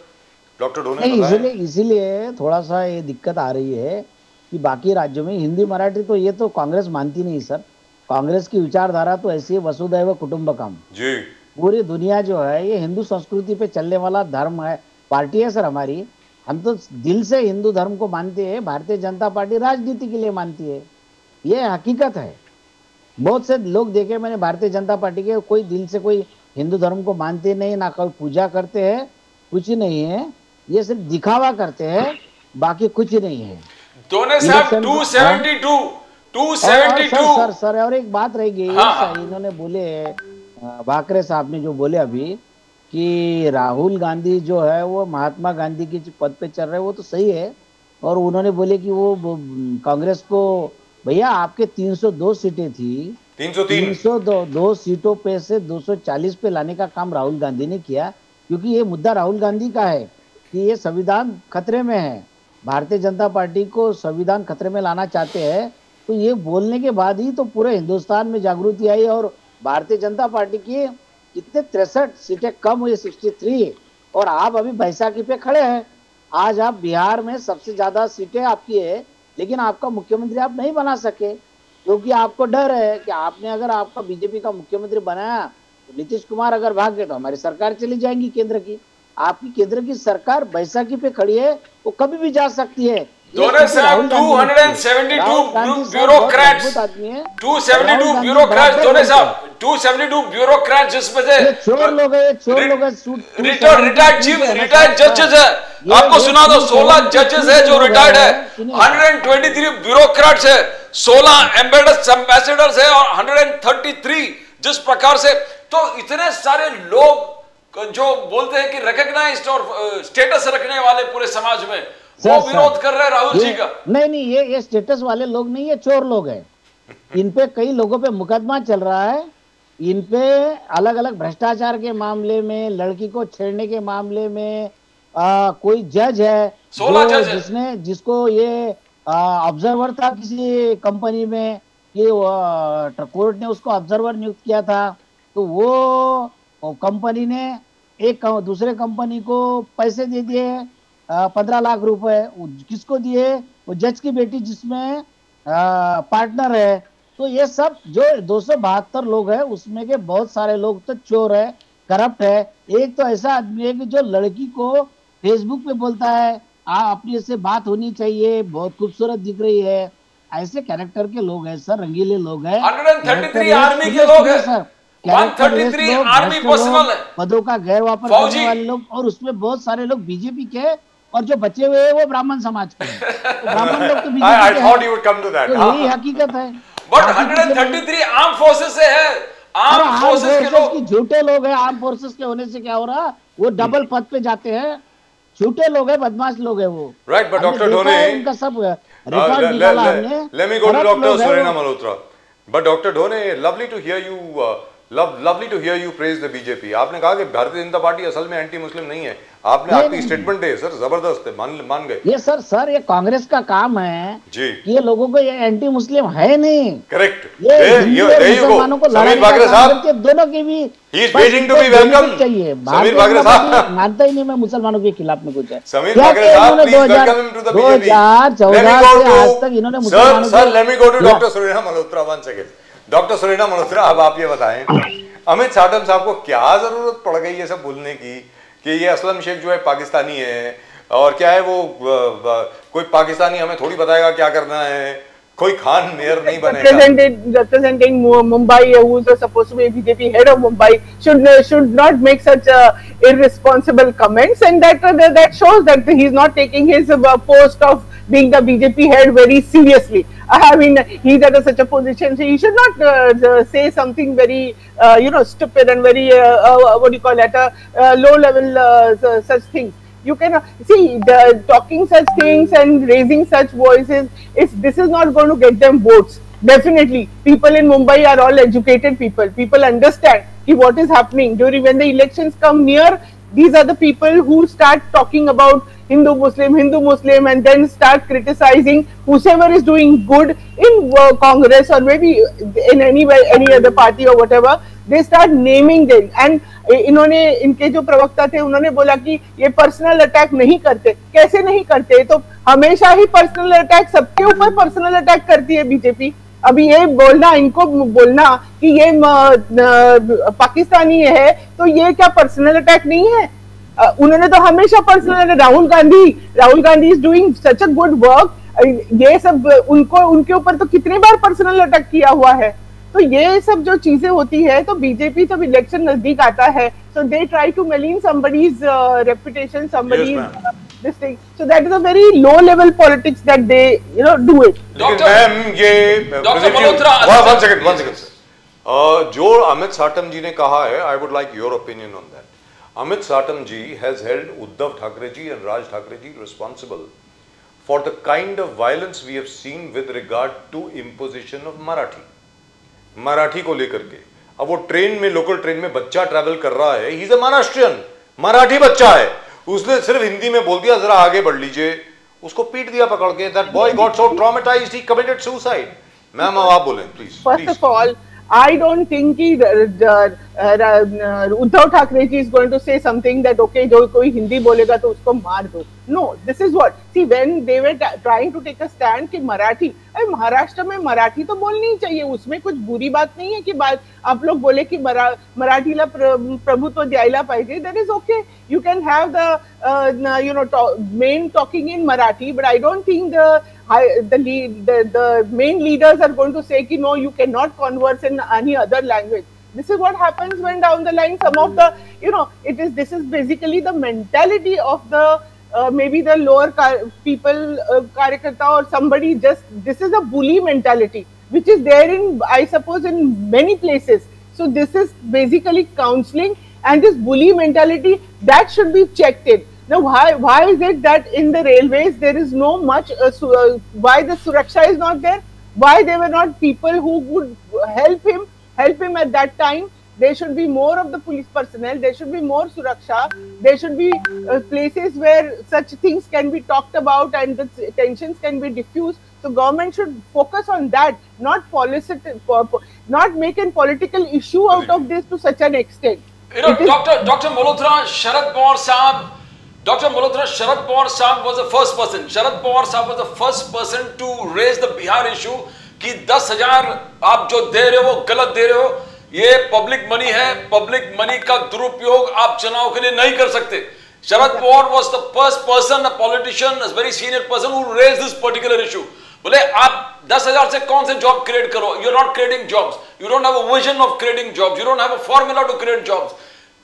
S1: डॉक्टर ढोने
S4: इसीलिए थोड़ा सा ये दिक्कत आ रही है कि बाकी राज्यों में हिंदी मराठी तो ये तो कांग्रेस मानती नहीं सर। कांग्रेस की विचारधारा तो ऐसी है, वसुधैव कुटुंबकम जी। पूरी दुनिया जो है ये हिंदू संस्कृति पे चलने वाला धर्म है, पार्टी है सर हमारी। हम तो दिल से हिंदू धर्म को मानते हैं। भारतीय जनता पार्टी राजनीति के लिए मानती है, ये हकीकत है। बहुत से लोग देखे मैंने भारतीय जनता पार्टी के, कोई दिल से कोई हिंदू धर्म को मानते नहीं, ना कोई पूजा करते हैं, कुछ नहीं है। ये सिर्फ दिखावा करते हैं, बाकी कुछ नहीं है। सर और एक बात रहेगी, इन्होंने बोले भाकरे साहब ने जो बोले अभी कि राहुल गांधी जो है वो महात्मा गांधी के पद पे चल रहे हैं, वो तो सही है। और उन्होंने बोले कि वो कांग्रेस को, भैया आपके 302 सीटें थी, 302 सीटों पे से 240 पे लाने का काम राहुल गांधी ने किया। क्योंकि ये मुद्दा राहुल गांधी का है कि ये संविधान खतरे में है, भारतीय जनता पार्टी को संविधान खतरे में लाना चाहते हैं। तो ये बोलने के बाद ही तो पूरे हिंदुस्तान में जागृति आई और भारतीय जनता पार्टी की कितने 63 सीटें कम हुई, 63। और आप अभी बैसाखी पे खड़े हैं। आज आप बिहार में सबसे ज्यादा सीटें आपकी है, लेकिन आपका मुख्यमंत्री आप नहीं बना सके क्योंकि आपको डर है कि आपने अगर आपका बीजेपी का मुख्यमंत्री बनाया तो नीतीश कुमार अगर भाग गए तो हमारी सरकार चली जाएगी केंद्र की। आपकी केंद्र की सरकार बैसाखी पे खड़ी है, वो कभी भी जा सकती है।
S2: 272 ब्यूरोक्रेट जिसमें से
S4: चोर लोग हैं,
S2: रिटायर्ड जजेस है। आपको सुना दो, 16 जजेस है जो रिटायर्ड है, 123 ब्यूरोक्रेट्स है, 16 एम्बेसडर्स है और 133 जिस प्रकार से। तो इतने सारे लोग जो बोलते हैं कि रिकॉग्नाइज्ड और स्टेटस रखने वाले पूरे समाज में, वो विरोध कर रहे हैं राहुल जी का।
S4: नहीं, ये स्टेटस वाले लोग नहीं, ये चोर लोग हैं। इन पे कई लोगों पे मुकदमा चल रहा है। इन पे अलग अलग भ्रष्टाचार के मामले में, लड़की को छेड़ने के मामले में कोई जज है जिसको ये ऑब्जर्वर था किसी कंपनी में, ये कोर्ट ने उसको ऑब्जर्वर नियुक्त किया था। तो वो कंपनी ने एक दूसरे कंपनी को पैसे दे दिए 15 लाख रुपए। किसको दिए? वो जज की बेटी जिसमें पार्टनर है। तो ये सब जो 272 लोग हैं उसमें के बहुत सारे लोग तो चोर है, करप्ट है। एक तो ऐसा आदमी है कि जो लड़की को फेसबुक पे बोलता है अपनी से बात होनी चाहिए, बहुत खूबसूरत दिख रही है। ऐसे कैरेक्टर के लोग हैं सर, रंगीले लोग हैं।
S2: 133 आर्मी के लोग हैं सर, 133 आर्मी पर्सनल है,
S4: पदों का गैर वापर करने वाले लोग, और उसमें बहुत सारे लोग बीजेपी के, और जो बचे हुए हैं वो ब्राह्मण समाज के हैं। तो ब्राह्मण लोग तो बीजेपी के हैं, तो यही हकीकत है।
S2: बट 133 आर्म फोर्सेस से है, आर्म फोर्सेस के लोग
S4: झूठे लोग हैं। आर्म फोर्सेस के होने से क्या हो रहा, वो डबल पद पे जाते हैं, झूठे लोग हैं, बदमाश लोग हैं वो।
S1: राइट, बट डॉक्टर ढोने,
S4: उनका सब रिकॉर्ड निकाला हमने।
S1: Let me go to doctor Surena Malhotra. But doctor Dhone, lovely to hear you, lovely to hear you praise the BJP. आपने कहा कि भारतीय जनता पार्टी असल में एंटी मुस्लिम नहीं है। आपने आपकी स्टेटमेंट है सर, जबरदस्त है, मान गए
S4: ये सर ये कांग्रेस का काम है
S1: जी
S4: कि ये लोगों को ये एंटी मुस्लिम है नहीं।
S1: करेक्ट,
S4: मुसलमानों को
S1: समीर बागरे साहब,
S4: दोनों की भी
S1: he is waiting to be welcome
S4: चाहिए।
S1: समीर बागरे साहब
S4: मानता ही नहीं मैं मुसलमानों के खिलाफ में कुछ है।
S1: समीर बागरे साहब, please welcome him to the BJP.
S4: 2014 से आज तक इन्होंने मुसलमानों
S1: sir let me go to doctor Surena Malhotra. One second doctor Surena Malhotra, अब आप ये बताएं अमित साटम साहब को क्या जरूरत पड़ गई ये सब बोलने की कि ये असलम शेख जो है पाकिस्तानी है, और क्या है वो कोई पाकिस्तानी हमें थोड़ी बताएगा क्या करना है, कोई खान मेयर नहीं बनेगा।
S5: Representing Mumbai, who is supposed to be BJP head of Mumbai, should not make such irresponsible comments, and that shows that he is not taking his post of being the BJP head very seriously. I mean, he's at such a position, so he should not say something very stupid and very what do you call it, low level such things. You can see talking such things and raising such voices. This is not going to get them votes. Definitely, people in Mumbai are all educated people. People understand what is happening during when the elections come near. These are the people who start talking about Hindu Muslim, and then start criticizing whoever is doing good in Congress or maybe in any other party or whatever. They start naming them, and इन्होंने इनके जो प्रवक्ता थे उन्होंने बोला कि ये personal attack नहीं करते। कैसे नहीं करते? तो हमेशा ही पर्सनल अटैक, सबके ऊपर पर्सनल अटैक करती है बीजेपी। अभी ये बोलना, इनको बोलना कि ये पाकिस्तानी है, तो ये क्या पर्सनल अटैक नहीं है? उन्होंने तो हमेशा personal, Rahul Gandhi is doing such a good work, ये सब उनको, उनके ऊपर तो कितनी बार पर्सनल अटैक किया हुआ है। तो ये सब जो चीजें होती है, तो बीजेपी जब इलेक्शन नजदीक आता है, so they try to malign somebody's reputation, somebody's this thing. So that is a very low level politics that they do it.
S2: Doctor Malhotra,
S1: one second जो अमित साटम जी ने कहा है, I would like your opinion on that. Amit Satam ji has held Uddhav Thackeray ji and Raj Thackeray ji responsible for the kind of violence we have seen with regard to imposition of Marathi को लेकर के। अब वो train में, local train में बच्चा travel कर रहा है, he is a Maharashtrian, Marathi बच्चा है, उसने सिर्फ हिंदी में बोल दिया जरा आगे बढ़ लीजिए, उसको पीट दिया पकड़ के। That boy got so traumatised he committed suicide. Ma'am अब आप बोलें please.
S5: First of all, I don't think Uddhav Thackeray ji is going to say something that okay, जो कोई हिंदी बोलेगा तो उसको मार दो। No, this is what, see, when they were trying to take a stand कि मराठी, महाराष्ट्र में मराठी तो बोलनी ही चाहिए, उसमें कुछ बुरी बात नहीं है कि बात आप लोग बोले कि मराठीला प्रभुत्व द्यायला पाहिजे। That is okay. You can have the main talking in Marathi, but I don't think the main leaders are going to say कि no, you cannot converse in any other language. This is what happens when down the line some of the this is basically the mentality of the maybe the lower people, Karyakarta or somebody, just this is a bully mentality which is there in, I suppose, in many places. So this is basically counseling, and this bully mentality that should be checked in. Now why is it that in the railways there is no much why the Suraksha is not there? Why there were not people who would help him at that time? There should be more of the police personnel, there should be more Suraksha, there should be places where such things can be talked about and the tensions can be diffused. So government should focus on that, not make a political issue out of this to such an extent.
S2: Dr. Malhotra, Sharad Pawar Sahab Dr. Malhotra, Sharad Pawar Sahab was the first person. Sharad Pawar Sahab was the first person to raise the Bihar issue कि 10,000 आप जो दे रहे हो वो गलत दे रहे हो, ये पब्लिक मनी है, पब्लिक मनी का दुरुपयोग आप चुनाव के लिए नहीं कर सकते. Sharad Pawar was the first person, a politician, a very senior person who raised this particular issue. बोले आप 10,000 से कौन से जॉब क्रिएट करो? You're not creating jobs. You don't have a vision of creating jobs. You don't have a formula to create jobs.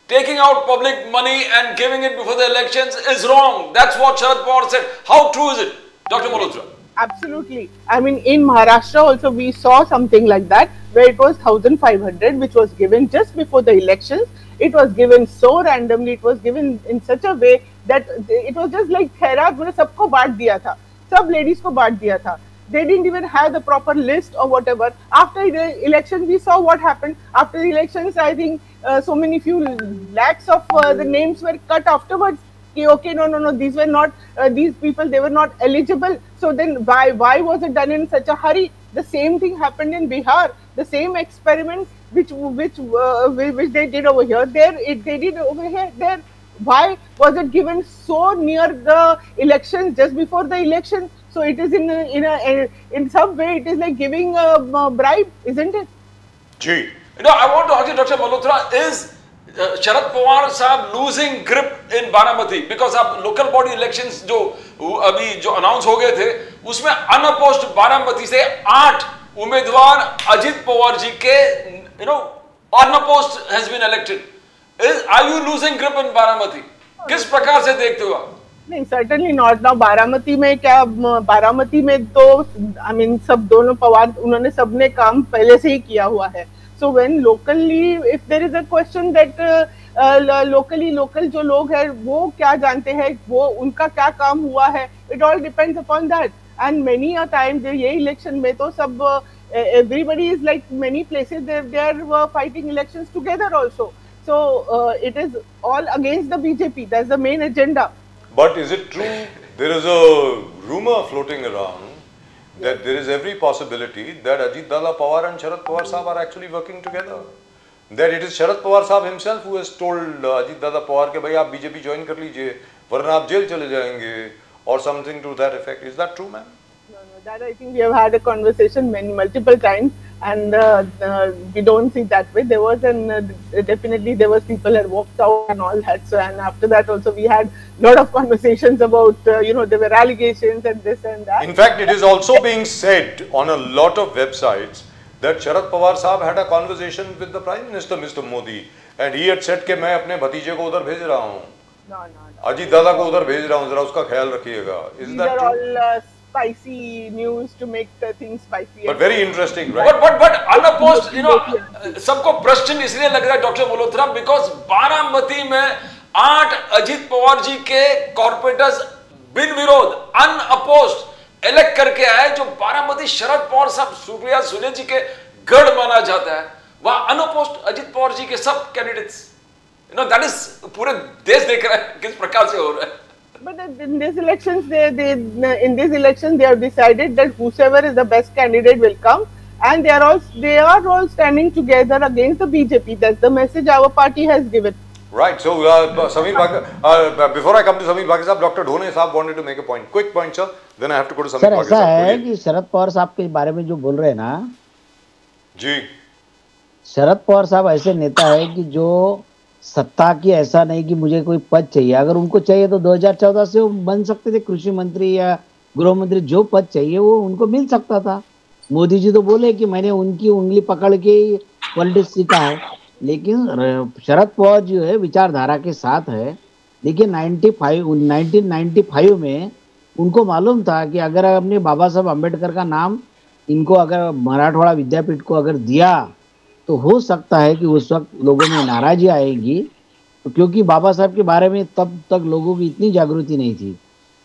S2: Taking out public money and giving it before the elections is wrong. That's what Sharad Pawar said. How true is it, Dr. Malhotra?
S5: Absolutely. I mean, in Maharashtra also we saw something like that, where it was 1,500, which was given just before the elections. It was given so randomly. It was given in such a way that it was just like khairat, मैंने सबको बांट दिया था, सब ladies को बांट दिया था. They didn't even have the proper list or whatever. After the election, we saw what happened. After the elections, I think so many few lakhs of the names were cut afterwards. Okay, no, these were not, these people, they were not eligible. So then why was it done in such a hurry? The same thing happened in Bihar. The same experiment which they did over here, they did over here, there. Why was it given so near the elections, just before the election? So it is in some way it is like giving a bribe, isn't it?
S2: Gee. You know, I want to ask you, Dr. Malhotra, is Sharad Pawar Sahab losing grip in Baramati? Because अब local body elections जो अभी जो announce हो गए थे, उसमें unopposed Baramati से 8 उम्मीदवार अजित पवार जी के, you know, unopposed has been elected. Are you losing grip in Baramati? किस प्रकार से देखते हो आप?
S5: नहीं, certainly not. Now बारामती में क्या, बारामती में तो I mean सब दोनों पवार उन्होंने सबने काम पहले से ही किया हुआ है. So when locally, if there is a question that local जो लोग हैं वो क्या जानते हैं, वो उनका क्या काम हुआ है, it all depends upon that. And many a time ये election में तो सब everybody is like many places they are fighting elections together also. So it is all against the BJP. That's the main agenda.
S1: But is it true? There is a rumor floating around that there is every possibility that Ajit Dada Pawar and Sharad Pawar Sahab are actually working together. That it is Sharad Pawar Sahab himself who has told Ajit Dada Pawar कि भाई आप BJP join कर लीजिए वरना आप jail चले जाएंगे or something to that effect. Is that true, ma'am?
S5: No, that I think we have had a conversation multiple times, and we don't see that way. There was definitely there was people had walked out and all that. So, and after that also we had a lot of conversations about there were allegations and this and that.
S1: In fact, it is also being said on a lot of websites that Sharad Pawar Sahab had a conversation with the Prime Minister, Mr. Modi, and he had said कि मैं अपने भतीजे को उधर भेज रहा हूँ, अजीत दादा को उधर भेज रहा हूँ, जरा उसका ख्याल रखिएगा. Is that true?
S5: These are all spicy news to make things spicy.
S1: But very interesting, right?
S2: But unopposed, सबको प्रश्न इसलिए लग रहा है डॉक्टर मल्होत्रा because बारामती में 8 अजीत पवार जी के कॉर्पोरेटर्स बिन विरोध अनअपोज्ड इलेक्ट करके आए, जो बारामती शरद पवार साहब सुप्रिया सुले जी के गढ़ माना जाता है, वहां अनअपोज्ड अजीत पवार जी के सब कैंडिडेट्स, that is पूरे देश देख रहा है किस प्रकार से हो रहा है.
S5: But in these elections, they have decided that whosoever is the best candidate will come, and they are all standing together against the BJP. That's the message our party has given.
S1: Right. So, Sameer Bhagya, before I come to Sameer Bhagya Sahab, Dr. Dhone Sahab wanted to make a point. Quick point, sir. Then I have to go to Sameer Bhagya Sahab.
S4: Sir ऐसा है कि शरद पवार साहब के बारे में जो बोल रहे हैं ना,
S1: जी,
S4: शरद पवार साहब ऐसे नेता है कि जो सत्ता की ऐसा नहीं कि मुझे कोई पद चाहिए, अगर उनको चाहिए तो 2014 से वो बन सकते थे कृषि मंत्री या गृह मंत्री, जो पद चाहिए वो उनको मिल सकता था. मोदी जी तो बोले कि मैंने उनकी उंगली पकड़ के पॉलिटिक्स सीखा है, लेकिन शरद पवार जो है विचारधारा के साथ है. देखिए 1995 में उनको मालूम था कि अगर हमने बाबा साहब अम्बेडकर का नाम इनको अगर मराठवाड़ा विद्यापीठ को अगर दिया तो हो सकता है कि उस वक्त लोगों में नाराजी आएगी, तो क्योंकि बाबा साहब के बारे में तब तक लोगों की इतनी जागृति नहीं थी.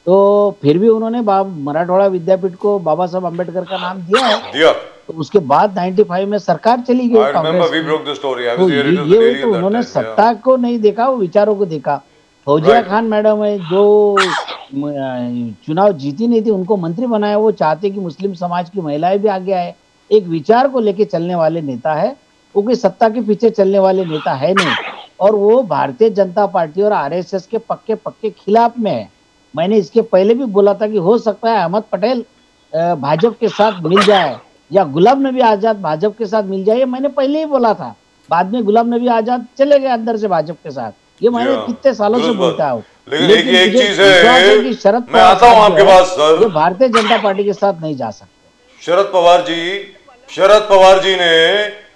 S4: तो फिर भी उन्होंने मराठवाड़ा विद्यापीठ को बाबा साहब अम्बेडकर का नाम दिया है. तो उसके बाद 95 में सरकार चली गई कांग्रेस. तो उन्होंने सत्ता को नहीं देखा, वो विचारों को देखा. फौजिया खान मैडम है जो चुनाव जीती नहीं थी, उनको मंत्री बनाया. वो चाहते कि मुस्लिम समाज की महिलाएं भी आगे आए. एक विचार को लेके चलने वाले नेता है, वो कोई सत्ता के पीछे चलने वाले नेता है नहीं. और वो भारतीय जनता पार्टी और आरएसएस के पक्के पक्के खिलाफ में है। मैंने इसके पहले भी बोला था कि हो सकता है अहमद पटेल भाजपा के साथ मिल जाए या गुलाम नबी आजाद भाजपा के साथ मिल जाए, मैंने पहले ही बोला था। बाद में गुलाम नबी आजाद चले गए अंदर से भाजपा के साथ, ये मैंने कितने सालों से बोलता हूँ।
S1: लेकिन एक चीज है,
S4: शरद
S1: मैं आता हूं आपके पास सर,
S4: ये भारतीय जनता पार्टी के साथ नहीं जा सकते।
S1: शरद पवार जी ने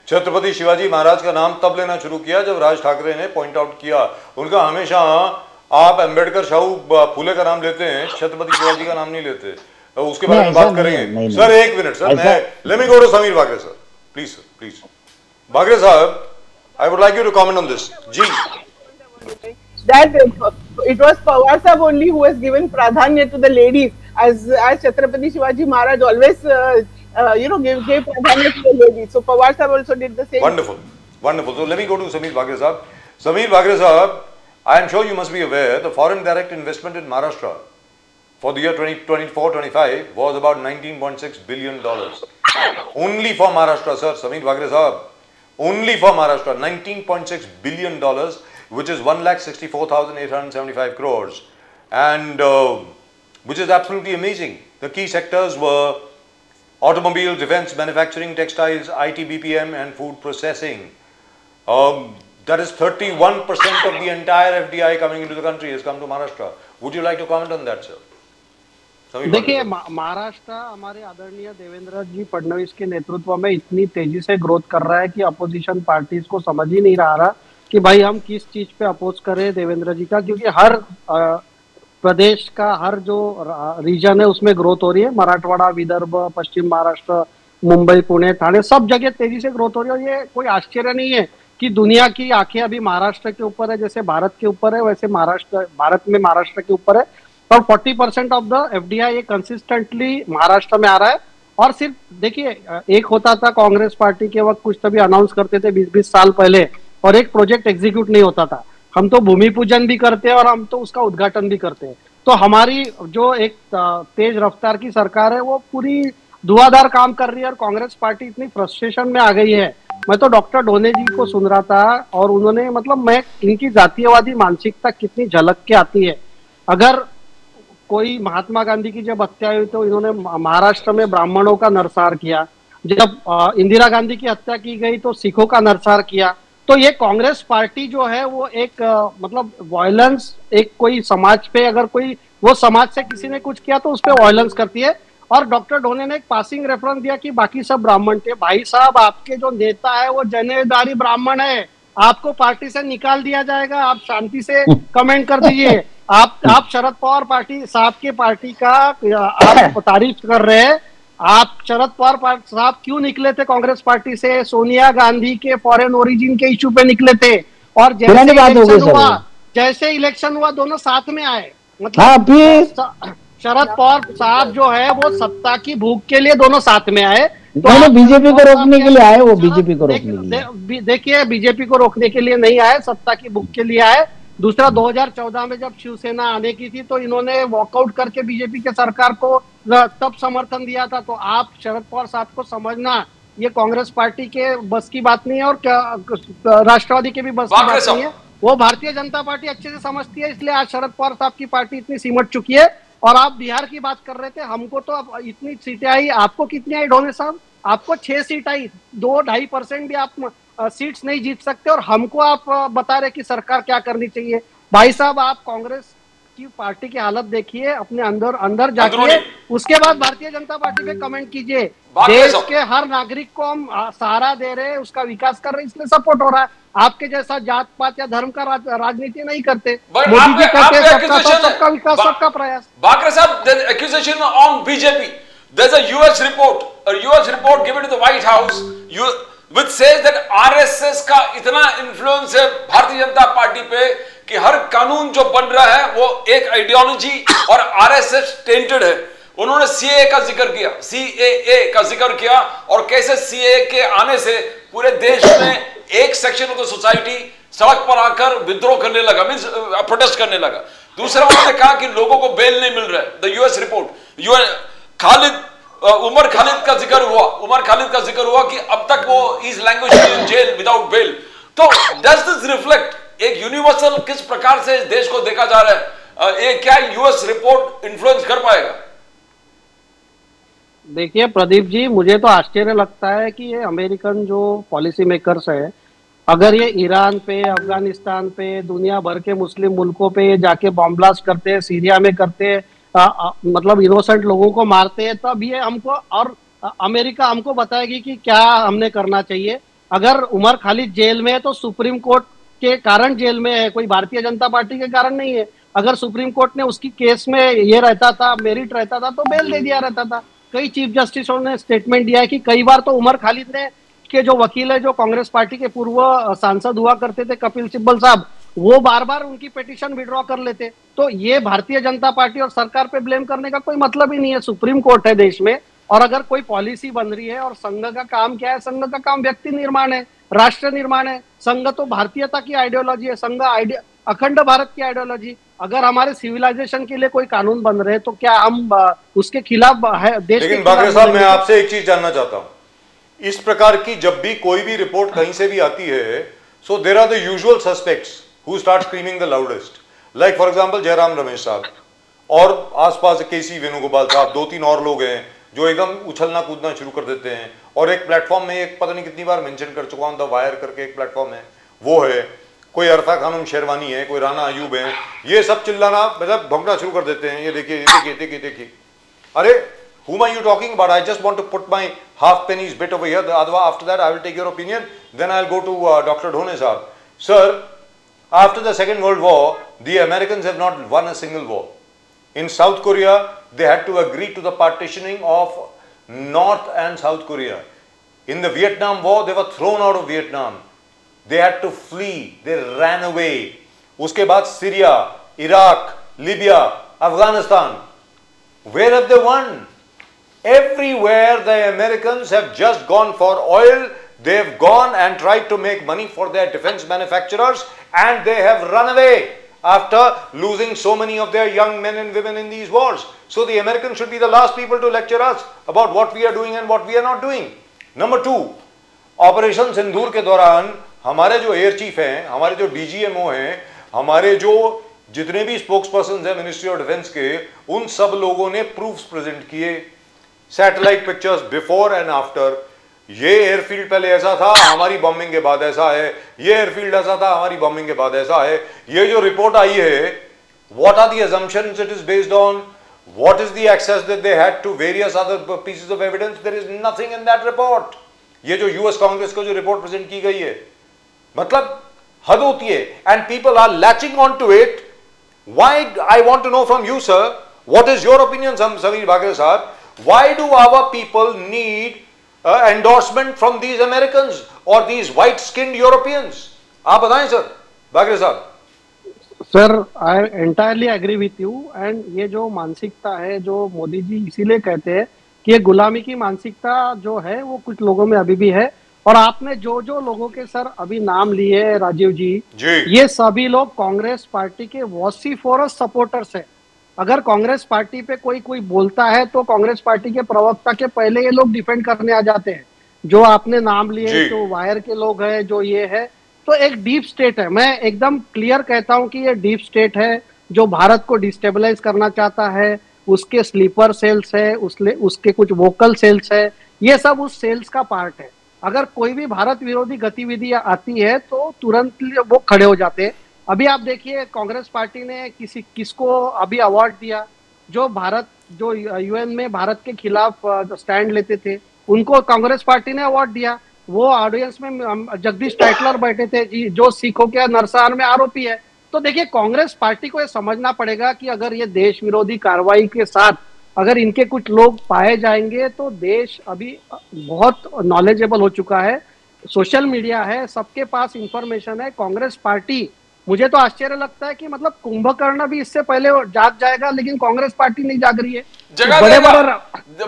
S1: छत्रपति शिवाजी महाराज का नाम तब लेना शुरू किया जब राज ठाकरे ने पॉइंट आउट किया। उनका हमेशा आप अंबेडकर, शाहू, फूले का नाम लेते हैं, छत्रपति शिवाजी का नाम नहीं लेते। उसके बारे में बात करेंगे। सर एक minute sir, let me go to Sameer Bagre sir, please sir, please. Bagre साहब, I would like you to comment on this. Ji.
S5: That it was Pawar Sahab only who has given pradhanya to the ladies, as Chhatrapati Shivaji Maharaj always gave pradhanya to the ladies. So Pawar Sahab also did the same.
S1: Wonderful, wonderful. So let me go to Sameer Bagre Sahab. Sameer Bagre Sahab, I am sure you must be aware the foreign direct investment in Maharashtra for the year 2024-25 was about $19.6 billion. Only for Maharashtra, sir. Sameer Bagre Sahab. Only for Maharashtra, $19.6 billion, which is 1,64,875 crores, and which is absolutely amazing. The key sectors were automobile, defense, manufacturing, textiles, IT, BPM, and food processing. That is 31% of the entire FDI coming into the country has come to Maharashtra. Would you like to comment on that, sir?
S3: देखिए, महाराष्ट्र हमारे आदरणीय देवेंद्र जी फडणवीस के नेतृत्व में इतनी तेजी से growth कर रहा है कि अपोजिशन पार्टीज को समझ ही नहीं रहा कि भाई हम किस चीज पे अपोज करें देवेंद्र जी का, क्योंकि हर प्रदेश का हर जो रीजन है उसमें ग्रोथ हो रही है। मराठवाड़ा, विदर्भ, पश्चिम महाराष्ट्र, मुंबई, पुणे, ठाणे, सब जगह तेजी से ग्रोथ हो रही है। और ये कोई आश्चर्य नहीं है कि दुनिया की आंखें अभी महाराष्ट्र के ऊपर है, जैसे भारत के ऊपर है वैसे भारत में महाराष्ट्र के ऊपर है। और 40% ऑफ द एफडीआई ये कंसिस्टेंटली महाराष्ट्र में आ रहा है। और सिर्फ देखिए, एक होता था कांग्रेस पार्टी के वक्त कुछ तभी अनाउंस करते थे 20-20 साल पहले, और एक प्रोजेक्ट एग्जीक्यूट नहीं होता था। हम तो भूमि पूजन भी करते हैं और हम तो उसका उद्घाटन भी करते हैं। तो हमारी जो एक तेज रफ्तार की सरकार है वो पूरी धुआंधार काम कर रही है, और कांग्रेस पार्टी इतनी फ्रस्ट्रेशन में आ गई है। मैं तो डॉक्टर ढोने जी को सुन रहा था और उन्होंने मैं इनकी जातीयवादी मानसिकता कितनी झलक के आती है। अगर कोई महात्मा गांधी की जब हत्या हुई तो इन्होंने महाराष्ट्र में ब्राह्मणों का नरसंहार किया, जब इंदिरा गांधी की हत्या की गई तो सिखों का नरसंहार किया। तो ये कांग्रेस पार्टी जो है वो एक वायलेंस, एक कोई समाज पे अगर कोई वो समाज से किसी ने कुछ किया तो उस पर वायलेंस करती है। और डॉक्टर ढोने ने एक पासिंग रेफरेंस दिया कि बाकी सब ब्राह्मण थे। भाई साहब, आपके जो नेता है वो जनेदारी ब्राह्मण है, आपको पार्टी से निकाल दिया जाएगा। आप शांति से कमेंट कर दीजिए। आप शरद पवार पार्टी साहब के पार्टी का आप तारीफ कर रहे हैं। आप शरद पवार साहब क्यों निकले थे कांग्रेस पार्टी से? सोनिया गांधी के फॉरेन ओरिजिन के इश्यू पे निकले थे, और जैसे इलेक्शन हुआ दोनों साथ में आए। मतलब शरद पवार साहब जो है वो सत्ता की भूख के लिए दोनों साथ में आए,
S4: तो बीजेपी को रोकने के लिए आए। वो बीजेपी को रोकने के लिए,
S3: देखिए, बीजेपी को रोकने के लिए नहीं आए, सत्ता की भूख के लिए आए। दूसरा, 2014 में जब शिवसेना आने की थी तो इन्होंने वॉकआउट करके बीजेपी के सरकार को तब समर्थन दिया था। तो आप शरद पवार साहब को समझना, ये कांग्रेस पार्टी के बस की बात नहीं है और राष्ट्रवादी के भी बस की बात नहीं है। वो भारतीय जनता पार्टी अच्छे से समझती है, इसलिए आज शरद पवार साहब की पार्टी इतनी सिमट चुकी है। और आप बिहार की बात कर रहे थे, हमको तो अब इतनी सीटें आई, आपको कितनी आई ढोने साहब? आपको 6 सीट आई, 2-2.5% भी आप सीट्स नहीं जीत सकते, और हमको आप बता रहे कि सरकार क्या करनी चाहिए। भाई साहब, आप कांग्रेस की पार्टी की हालत देखिए, अपने अंदर जाके उसके बाद भारतीय जनता पार्टी पे कमेंट कीजिए। देश के हर नागरिक को हम सहारा दे रहे हैं, उसका विकास कर रहे हैं, इसलिए सपोर्ट हो रहा है। आपके जैसा जात पात या धर्म का राजनीति नहीं करते। मोदी जी कहते हैं सबका विकास, सबका प्रयास।
S2: बाकरे साहब, the accusation on BJP, there's a US report given to the White House which says that RSS का इतना इन्फ्लुएंस है भारतीय जनता पार्टी पे कि हर कानून जो बन रहा है वो एक आइडियोलॉजी और RSS टेंटेड है। उन्होंने CAA का जिक्र किया और कैसे CAA के आने से पूरे देश में एक सेक्शन ऑफ द सोसाइटी सड़क पर आकर विद्रोह करने लगा, मींस प्रोटेस्ट करने लगा। दूसरा, उन्होंने कहा कि लोगों को बेल नहीं मिल रहा है। The US report, Umar Khalid का जिक्र हुआ कि अब तक वो is languishing in jail without bail. तो डज दिस रिफ्लेक्ट एक यूनिवर्सल किस प्रकार से इस देश को देखा जा रहा है, ये क्या यूएस रिपोर्ट इन्फ्लुएंस कर पाएगा?
S3: देखिए प्रदीप जी, मुझे तो आश्चर्य लगता है कि ये अमेरिकन जो पॉलिसी मेकर्स है, अगर ये ईरान पे, अफगानिस्तान पे, दुनिया भर के मुस्लिम मुल्कों पे जाके बॉम्ब ब्लास्ट करते हैं, सीरिया में करते हैं, मतलब इनोसेंट लोगों को मारते हैं, तब ये हमको और अमेरिका हमको बताएगी कि क्या हमने करना चाहिए। अगर उमर खालिद जेल में है तो सुप्रीम कोर्ट के कारण जेल में है, कोई भारतीय जनता पार्टी के कारण नहीं है। अगर सुप्रीम कोर्ट ने उसकी केस में ये रहता था, मेरिट रहता था, तो बेल दे दिया रहता था। कई चीफ जस्टिसों ने स्टेटमेंट दिया है कि कई बार तो उमर खालिद ने के जो वकील है, जो कांग्रेस पार्टी के पूर्व सांसद हुआ करते थे, कपिल सिब्बल साहब, वो बार बार उनकी पिटीशन विड्रॉ कर लेते। तो ये भारतीय जनता पार्टी और सरकार पे ब्लेम करने का कोई मतलब ही नहीं है। सुप्रीम कोर्ट है देश में, और अगर कोई पॉलिसी बन रही है, और संघ का काम क्या है? संघ का काम व्यक्ति निर्माण है, राष्ट्र निर्माण है। संघ तो भारतीयता की आइडियोलॉजी है, संघ अखंड भारत की आइडियोलॉजी। अगर हमारे सिविलाइजेशन के लिए कोई कानून बन रहे तो क्या हम उसके खिलाफ है? देश
S1: लेकिन बाकरे साहब, मैं आपसे एक चीज जानना चाहता हूं, इस प्रकार की जब भी कोई भी रिपोर्ट कहीं से भी आती है, so there are the usual suspects who start screaming the loudest, like for example Jairam Ramesh sahab, और आसपास केसी वेणुगोपाल साहब, 2-3 और लोग हैं जो एकदम उछलना कूदना शुरू कर देते हैं। और एक प्लेटफॉर्म में, एक पता नहीं कितनी बार मेंशन कर चुका हूं, द वायर करके एक प्लेटफॉर्म है, वो है, कोई अरफा खानम शेरवानी है, कोई राना अयूब है, ये सब चिल्लाना मतलब भौंकना शुरू कर देते हैं। ये देखिए, ये देखिए, देखिए, देखिए, अरे whom are you talking about? I just want to put my half pennies bit over here. After that I will take your opinion, then I'll go to Dr. Dhone sahab. Sir, after the Second World War, the Americans have not won a single war. In South Korea, they had to agree to the partitioning of North and South Korea. In the Vietnam War, they were thrown out of Vietnam. They had to flee. They ran away. उसके बाद Syria, Iraq, Libya, Afghanistan. Where have they won? Everywhere the Americans have just gone for oil. They have gone and tried to make money for their defense manufacturers, and they have run away after losing so many of their young men and women in these wars. So the Americans should be the last people to lecture us about what we are doing and what we are not doing. Number 2, operation सिंदूर के दौरान हमारे जो air chief हैं, हमारे जो DGMO हैं, हमारे जो जितने भी स्पोक्स पर्सन हैं मिनिस्ट्री ऑफ डिफेंस के, उन सब लोगों ने प्रूफ्स प्रेजेंट किए, satellite pictures before and after. ये एयरफील्ड पहले ऐसा था, हमारी बॉम्बिंग के बाद ऐसा है, ये एयरफील्ड ऐसा था, हमारी बॉम्बिंग के बाद ऐसा है। ये जो रिपोर्ट आई है, what are the assumptions it is based on, what is the access that they had to various other pieces of evidence? There is nothing in that report. ये जो यूएस कांग्रेस को जो रिपोर्ट प्रेजेंट की गई है, मतलब हद होती है, and people are latching on to it. Why, I want to know from you sir, what is your opinion Sameer Bhagre साहब, why do our people need endorsement from these Americans और दीज व्हाइट स्किन्ड यूरोपियंस? आप बताएं sir Bhagre साहब।
S3: Sir, I entirely agree with you. And ये जो मानसिकता है, जो मोदी जी इसीलिए कहते हैं कि ये गुलामी की मानसिकता जो है वो कुछ लोगों में अभी भी है। और आपने जो जो लोगों के सर अभी नाम लिए राजीव जी, ये सभी लोग कांग्रेस पार्टी के वॉसिफोरस सपोर्टर्स हैं। अगर कांग्रेस पार्टी पे कोई बोलता है तो कांग्रेस पार्टी के प्रवक्ता के पहले ये लोग डिफेंड करने आ जाते हैं। जो आपने नाम लिए, जो वायर के लोग हैं, जो ये है, तो एक डीप स्टेट है। मैं एकदम क्लियर कहता हूं कि ये डीप स्टेट है जो भारत को डिस्टेबलाइज करना चाहता है। उसके स्लीपर सेल्स है, उसके कुछ वोकल सेल्स है, ये सब उस सेल्स का पार्ट है। अगर कोई भी भारत विरोधी गतिविधि आती है तो तुरंत वो खड़े हो जाते हैं। अभी आप देखिए, कांग्रेस पार्टी ने किसको अभी अवार्ड दिया, जो यूएन में भारत के खिलाफ स्टैंड लेते थे, उनको कांग्रेस पार्टी ने अवार्ड दिया। वो ऑडियंस में जगदीश टाइटलर बैठे थे जी, जो सिखों के नरसंहार में आरोपी है। तो देखिए, कांग्रेस पार्टी को ये समझना पड़ेगा कि अगर ये देश विरोधी कार्रवाई के साथ अगर इनके कुछ लोग पाए जाएंगे तो देश अभी बहुत नॉलेजेबल हो चुका है, सोशल मीडिया है, सबके पास इंफॉर्मेशन है। कांग्रेस पार्टी, मुझे तो आश्चर्य लगता है कि मतलब कुंभकर्ण भी इससे पहले जाग जाएगा, लेकिन कांग्रेस पार्टी नहीं जाग रही है।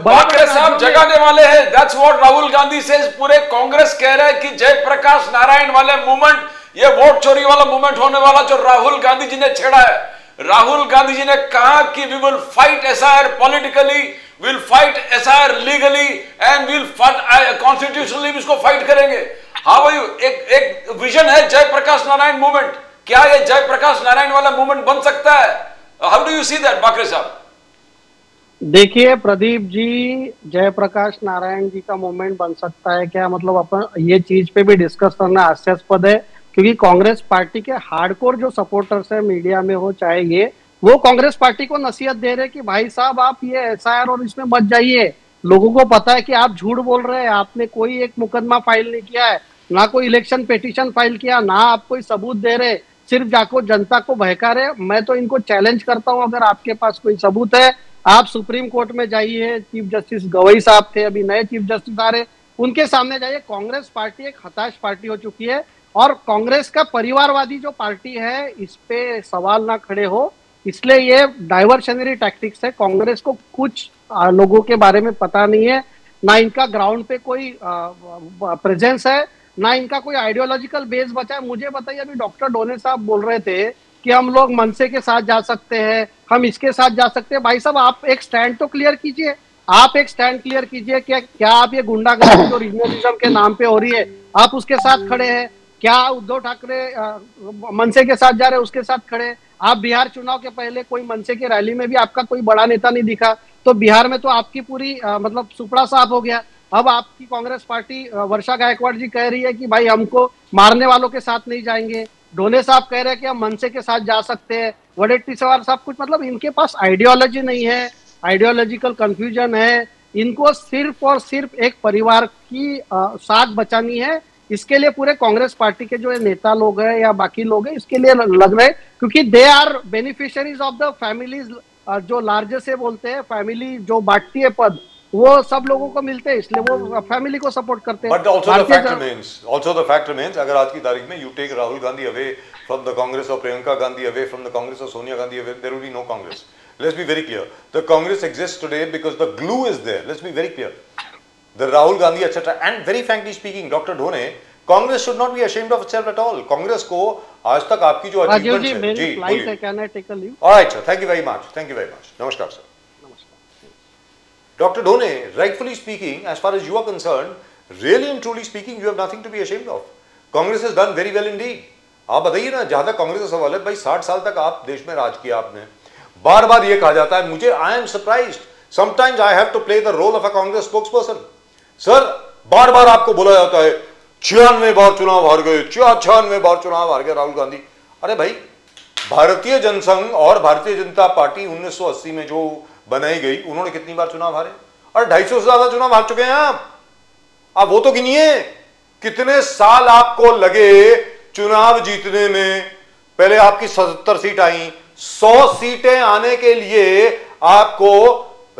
S2: बड़े साहब जगाने वाले हैं। दैट्स व्हाट राहुल गांधी से पूरे कांग्रेस कह रहे हैं कि जयप्रकाश नारायण वाले मूवमेंट, ये वोट चोरी वाला मूवमेंट होने वाला जो राहुल गांधी जी ने छेड़ा है। राहुल गांधी जी ने कहा कि we will fight SIR politically, will fight SIR legally and will fight constitutionally, इसको फाइट करेंगे। How are you? एक विजन है जयप्रकाश नारायण मूवमेंट, क्या ये जयप्रकाश नारायण वाला मूवमेंट बन सकता है? How do you see that Bakre साहब?
S3: देखिए प्रदीप जी, जयप्रकाश नारायण जी का मूवमेंट बन सकता है क्या, मतलब अपन ये चीज पे भी डिस्कस करना हास्यास्पद है, क्योंकि कांग्रेस पार्टी के हार्डकोर जो सपोर्टर्स है मीडिया में हो चाहे ये, वो कांग्रेस पार्टी को नसीहत दे रहे कि भाई साहब आप ये एसआईआर और इसमें मत जाइए। लोगों को पता है कि आप झूठ बोल रहे हैं, आपने कोई एक मुकदमा फाइल नहीं किया है, ना कोई इलेक्शन पिटीशन फाइल किया, ना आप कोई सबूत दे रहे, सिर्फ जाको जनता को बहका रहे। मैं तो इनको चैलेंज करता हूं, अगर आपके पास कोई सबूत है आप सुप्रीम कोर्ट में जाइए। चीफ जस्टिस गवई साहब थे, अभी नए चीफ जस्टिस आ रहे, उनके सामने जाइए। कांग्रेस पार्टी एक हताश पार्टी हो चुकी है, और कांग्रेस का परिवारवादी जो पार्टी है इस पे सवाल ना खड़े हो, इसलिए ये डाइवर्शनरी टैक्टिक्स है। कांग्रेस को कुछ लोगों के बारे में पता नहीं है, ना इनका ग्राउंड पे कोई प्रेजेंस है, ना इनका कोई आइडियोलॉजिकल बेस बचा है। मुझे बताइए, अभी डॉक्टर डोने साहब बोल रहे थे कि हम लोग मनसे के साथ जा सकते हैं, हम इसके साथ जा सकते हैं। भाई साहब आप एक स्टैंड तो क्लियर कीजिए, आप एक स्टैंड क्लियर कीजिए। क्या आप ये गुंडागर्दी जो रीजनलिज्म के नाम पे हो रही है आप उसके साथ खड़े हैं? क्या उद्धव ठाकरे मनसे के साथ जा रहे हैं उसके साथ खड़े हैं? आप बिहार चुनाव के पहले कोई मनसे की रैली में भी आपका कोई बड़ा नेता नहीं दिखा, तो बिहार में तो आपकी पूरी मतलब सुपड़ा साफ हो गया। अब आपकी कांग्रेस पार्टी वर्षा गायकवाड़ जी कह रही है कि भाई हमको मारने वालों के साथ नहीं जाएंगे, ढोले साहब कह रहे हैं कि हम मनसे के साथ जा सकते हैं, वडेट्टीवार साहब कुछ, मतलब इनके पास आइडियोलॉजी नहीं है, आइडियोलॉजिकल कंफ्यूजन है। इनको सिर्फ और सिर्फ एक परिवार की साख बचानी है। इसके लिए पूरे कांग्रेस पार्टी के जो नेता लोग हैं या बाकी लोग हैं इसके लिए लग रहे, क्योंकि they are beneficiaries of the families, जो लार्जेस्ट से बोलते हैं फैमिली जो बांटती है पद, वो सब लोगों को मिलते हैं, इसलिए वो फैमिली को सपोर्ट करते हैं।
S1: But also the fact remains, अगर आज की तारीख में you take Rahul Gandhi away from the Congress or Priyanka Gandhi away from the Congress or Sonia Gandhi away, there will be no Congress. Let's be very clear. The Congress exists today because the glue is there. Let's be very clear. The Rahul Gandhi, etc. And very frankly speaking, Dr. Dhone, Congress should not be ashamed of itself at all. Congress को आज तक आपकी जो achievements है, जी बोलिए।
S3: Can I take a leave?
S1: All right, sir. Thank you very much. Thank you very much. नमस्कार sir. Dr. Dhone, rightfully speaking, as far as you are concerned, really and truly speaking, you have nothing to be ashamed of. Congress has done very well indeed. आप बताइए ना, जहां तक कांग्रेस का सवाल है, भाई 60 साल तक आप देश में राज किया आपने। बार बार ये कहा जाता है, मुझे I am surprised, sometimes I have to play the role of a Congress spokesperson. Sir बार बार आपको बोला जाता है 96 बार चुनाव हार गए, 96 बार चुनाव हार गए राहुल गांधी। अरे भाई, भारतीय जनसंघ और भारतीय जनता पार्टी 1980 में जो बनाई गई, उन्होंने कितनी बार चुनाव हारे? और 250 से ज्यादा चुनाव हार चुके हैं आप वो तो गिनिए कितने साल आपको लगे चुनाव जीतने में। पहले आपकी 77 सीट आई, 100 सीटें आने के लिए आपको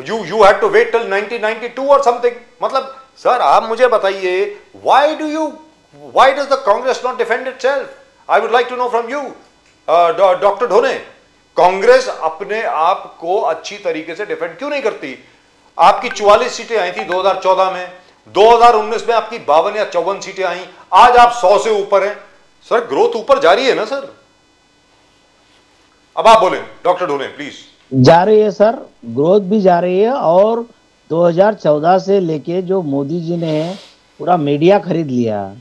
S1: you had to wait till 1992 और समथिंग। मतलब सर आप मुझे बताइए, why does the Congress not defend itself? I would like to know from you doctor Dhone, Congress अपने आप को अच्छी तरीके से डिफेंड क्यों नहीं करती? आपकी 44 सीटें आई थी 2014 में, 2019 में आपकी 52 या 54 सीटें आई, आज आप 100 से ऊपर हैं। सर ग्रोथ ऊपर जारी है ना सर? अब आप बोलें डॉक्टर ढोने प्लीज।
S4: जा रही है सर, ग्रोथ भी जा रही है, और 2014 से लेके जो मोदी जी ने पूरा मीडिया खरीद लिया,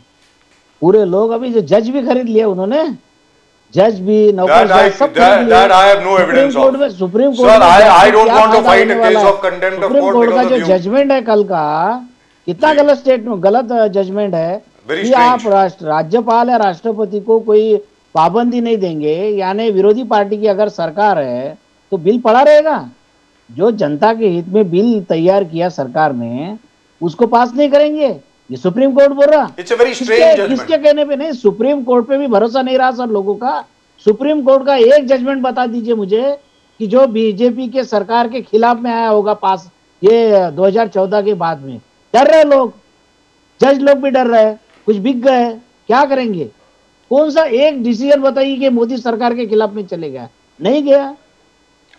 S4: पूरे लोग, अभी जो जज भी खरीद लिया उन्होंने, जज भी नौकरशाह सब खरीद लिया। सुप्रीम कोर्ट का जो जजमेंट है कल का, कितना गलत जजमेंट है कि आप राज्यपाल या राष्ट्रपति को कोई पाबंदी नहीं देंगे, यानी विरोधी पार्टी की अगर सरकार है तो बिल पड़ा रहेगा। जो जनता के हित में बिल तैयार किया सरकार ने उसको पास नहीं करेंगे, ये सुप्रीम कोर्ट बोल रहा। किसके कहने पे नहीं, सुप्रीम कोर्ट पे भी भरोसा नहीं रहा सर लोगों का। सुप्रीम कोर्ट का एक जजमेंट बता दीजिए मुझे कि जो बीजेपी के सरकार के खिलाफ में आया होगा पास, ये 2014 के बाद में। डर रहे लोग, जज लोग भी डर रहे, कुछ बिक गए, क्या करेंगे? कौन सा एक डिसीजन बताइए कि मोदी सरकार के खिलाफ में चले गया? नहीं गया।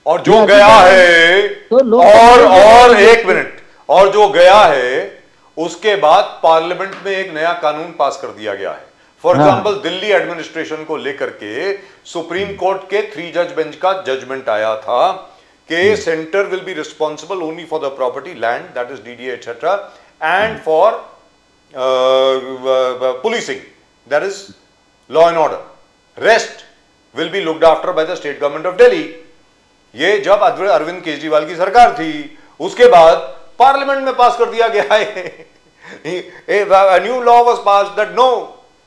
S1: और जो गया है तो और एक मिनट, और जो गया है उसके बाद पार्लियामेंट में एक नया कानून पास कर दिया गया है। फॉर एग्जाम्पल दिल्ली एडमिनिस्ट्रेशन को लेकर के सुप्रीम कोर्ट के 3 जज बेंच का जजमेंट आया था कि centre will be responsible only for the property, land, that is DDA etcetera, and for policing, that is law and order. Rest will be looked after by the state government of Delhi. ये जब अरविंद केजरीवाल की सरकार थी, उसके बाद parliament में पास कर दिया गया है. A new law was passed that no,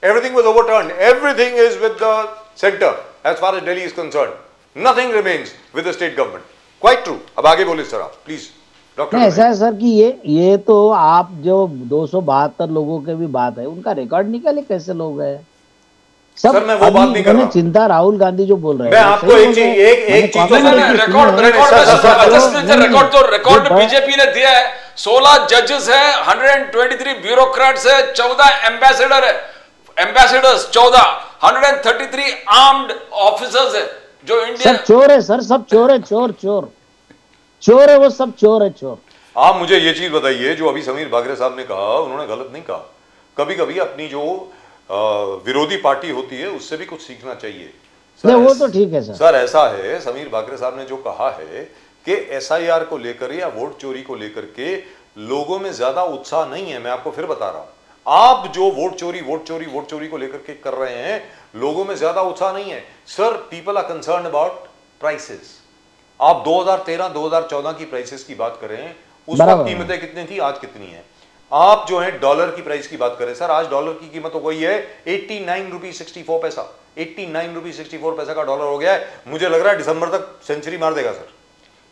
S1: everything was overturned. Everything is with the center as far as Delhi is concerned. Nothing remains with the state government. Quite true. अब आगे बोले सर आप, please.
S4: नहीं, ऐसा है sir कि ये तो आप जो 272 लोगों के भी बात है, उनका रिकॉर्ड निकाले कैसे लोग हैं. सब
S1: सर मैं वो बात नहीं कर रहा.
S4: चिंता राहुल गांधी जो बोल रहे हैं,
S1: मैं आपको एक चीज
S2: रिकॉर्ड बीजेपी ने दिया है. 16 जजेस है, 123 ब्यूरोक्रेट्स है, 14 एम्बेसडर है, एम्बेसडर्स 14, 133 आर्म्ड ऑफिसर्स है जो इंडिया.
S4: सब चोर है सर, सब चोर है, चोर है, वो सब चोर है, चोर.
S1: आप मुझे ये चीज बताइए, जो अभी समीर बागरे साहब ने कहा, उन्होंने गलत नहीं कहा. कभी कभी अपनी जो विरोधी पार्टी होती है उससे भी कुछ सीखना चाहिए.
S4: सर वो तो ठीक है सर.
S1: ऐसा है, समीर बागरे साहब ने जो कहा है कि एसआईआर को लेकर या वोट चोरी को लेकर के लोगों में ज्यादा उत्साह नहीं है. मैं आपको फिर बता रहा हूं, आप जो वोट चोरी को लेकर के कर रहे हैं, लोगों में ज्यादा उत्साह नहीं है. Sir, people are concern about prices. आप 2013-2014 की प्राइसेस की बात करें, उस वक्त कीमतें कितनी थी, आज कितनी है. आप जो है डॉलर की प्राइस की बात करें सर, आज डॉलर की कीमत हो गई है 89 रुपीज 64 पैसा. 89 रुपीज 64 पैसा का डॉलर हो गया है. मुझे लग रहा है दिसंबर तक सेंचुरी मार देगा सर.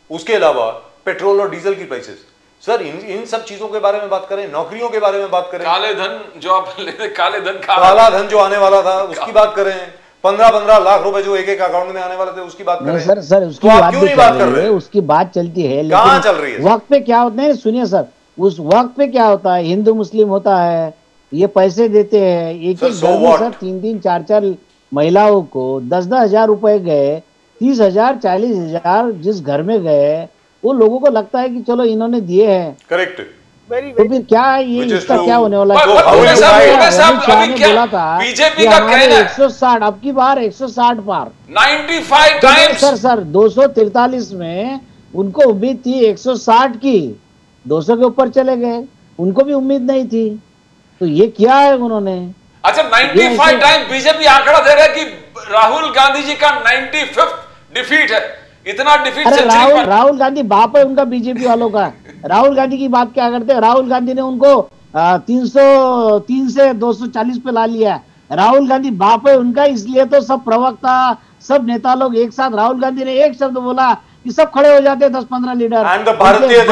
S1: उसके अलावा पेट्रोल और डीजल की प्राइसेस. सर इन सब चीजों के बारे में बात करें, नौकरियों के बारे में बात करें,
S2: काले धन जो आप
S1: काला धन जो आने वाला था उसकी बात करें, 15-15 लाख रुपए जो एक अकाउंट में आने वाले थे उसकी बात करें.
S4: सर उसकी बात कर रहे हैं, उसकी बात चलती है,
S1: कहां चल रही है.
S4: वक्त पे क्या होता है, सुनिए सर, उस वक्त पे क्या होता है, हिंदू मुस्लिम होता है, ये पैसे देते हैं एक एक घर में सर, 3-3, 4-4 महिलाओं को 10-10 हजार रुपए गए, 30,000, 40,000 जिस घर में गए, वो लोगों को लगता है कि चलो इन्होंने दिए हैं.
S1: करेक्ट.
S4: तो फिर क्या है ये, इसका क्या होने वाला है.
S2: बोला था बीजेपी का कहना है
S4: 160, अब की बार 160 पार,
S2: 95 टाइम्स.
S4: सर 243 में उनको उम्मीद थी 160 की, 200 के ऊपर चले गए, उनको भी उम्मीद नहीं थी. तो ये क्या है उन्होंने.
S2: अच्छा, 95 टाइम बीजेपी आंकड़ा दे रहा है कि राहुल गांधी जी का 95th डिफीट है. इतना डिफीट.
S4: राहुल गांधी बाप है उनका, बीजेपी वालों का. राहुल गांधी की बात क्या करते हैं, राहुल गांधी ने उनको 303 से 240 पे ला लिया. राहुल गांधी बाप है उनका, इसलिए तो सब प्रवक्ता, सब नेता लोग एक साथ, राहुल गांधी ने एक शब्द बोला कि सब खड़े हो जाते हैं 10-15 leader.
S1: And the Bharatiya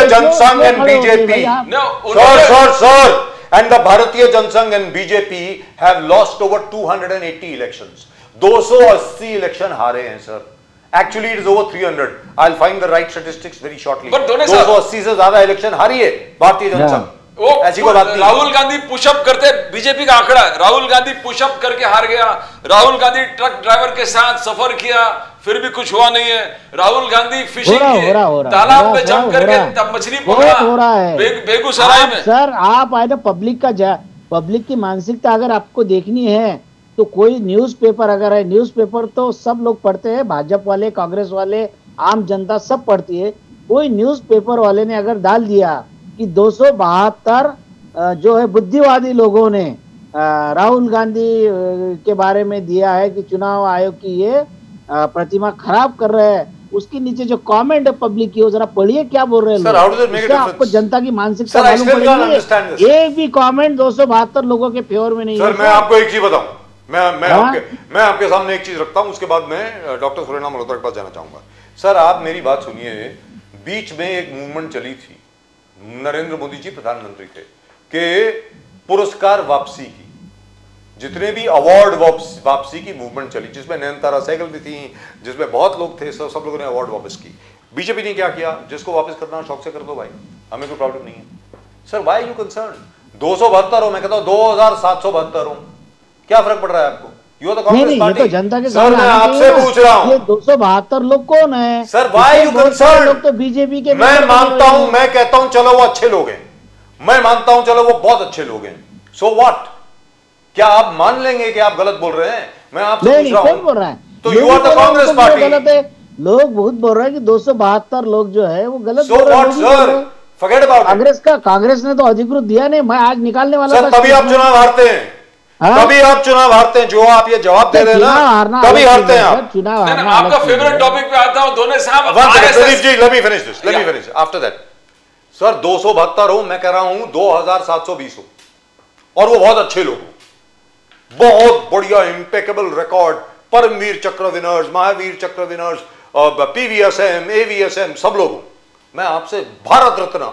S1: Janasangh and BJP. Sir. And the Bharatiya Janasangh and BJP have lost over 280 elections. 280 election हारे हैं sir. Actually it is over 300. I'll find the right statistics very shortly. 280 से ज्यादा election हारी है भारतीय जनसंघ. ऐसी कोई बात नहीं.
S2: राहुल गांधी पुशअप करते, बीजेपी का आंकड़ा है, राहुल गांधी पुशअप करके हार गया. राहुल गांधी ट्रक ड्राइवर के साथ सफर किया, फिर भी कुछ हुआ नहीं है. राहुल गांधी फिशिंग तालाब में जंप करके मछली पकड़ा बेगूसराय में.
S4: सर आप आए ना, पब्लिक की मानसिकता अगर आपको देखनी है तो कोई न्यूज़पेपर अगर है, न्यूज़पेपर तो सब लोग पढ़ते हैं, भाजपा वाले, कांग्रेस वाले, आम जनता सब पढ़ती है. कोई न्यूज़पेपर वाले ने अगर डाल दिया कि 272 जो है बुद्धिवादी लोगों ने राहुल गांधी के बारे में दिया है कि चुनाव आयोग की ये प्रतिमा खराब कर रहे हैं, उसके नीचे जो कमेंट है पब्लिक की, वो जरा पढ़िए क्या बोल रहे हैं. आपको जनता की मानसिकता मालूम पड़ेगी. एक भी कमेंट 272 लोगों के फेवर में नहीं है.
S1: मैं आपको एक चीज बताऊं, मैं आपके सामने एक चीज रखता हूं, उसके बाद मैं डॉक्टर सुरेंद्र मल्होत्रा के पास जाना चाहूंगा. सर आप मेरी बात सुनिए. बीच में एक मूवमेंट चली थी, नरेंद्र मोदी जी प्रधानमंत्री थे, कि पुरस्कार वापसी की, जितने भी अवार्ड वापसी की मूवमेंट चली, जिसमें नयनतारा सहगल भी थी, जिसमें बहुत लोग थे, सब लोगों ने अवार्ड वापस की. बीजेपी ने क्या किया, जिसको वापस करना शौक से कर दो भाई, हमें कोई प्रॉब्लम नहीं है. Sir why you concern. 272 हो, मैं कहता हूं 2772 हो, क्या फर्क पड़ रहा है आपको. You are the Congress party.
S4: तो जनता के
S1: सर मैं आपसे पूछ रहा हूं,
S4: 272 लोग कौन है
S1: सर. Why you concern.
S4: लोग तो बीजेपी के.
S1: मैं मानता हूं, मैं कहता हूं चलो वो अच्छे लोग हैं, मैं मानता हूं चलो वो बहुत अच्छे लोग हैं. सो व्हाट, क्या आप मान लेंगे कि आप गलत बोल रहे हैं. मैं आपसे पूछ रहा हूं.
S4: बोल रहा है
S1: तो you are the Congress party.
S4: गलत है. लोग बहुत बोल रहे हैं कि 272 लोग जो है वो गलत.
S1: So what sir, forget about
S4: Congress ने तो अधिकृत दिया नहीं. मैं आज निकालने वाला
S1: सर, तभी आप चुनाव हारते हैं. कभी आप चुनाव हारते हैं, जो आप ये जवाब दे रहे हैं ना, कभी हारते हैं आप।
S4: चुनाव
S2: आपका फेवरेट टॉपिक पे आता हूं दोनों साहब।
S1: Pradeep ji, let me finish this, let me finish after that। Sir 272 हो, मैं कह रहा हूं 2720 हो, और वो बहुत अच्छे लोग हो, बहुत बढ़िया इम्पेकेबल रिकॉर्ड, परमवीर चक्र विनर्स, महावीर चक्र विनर्स, पीवीएसएम, एवीएसएम, सब लोग। मैं आपसे भारत रत्न,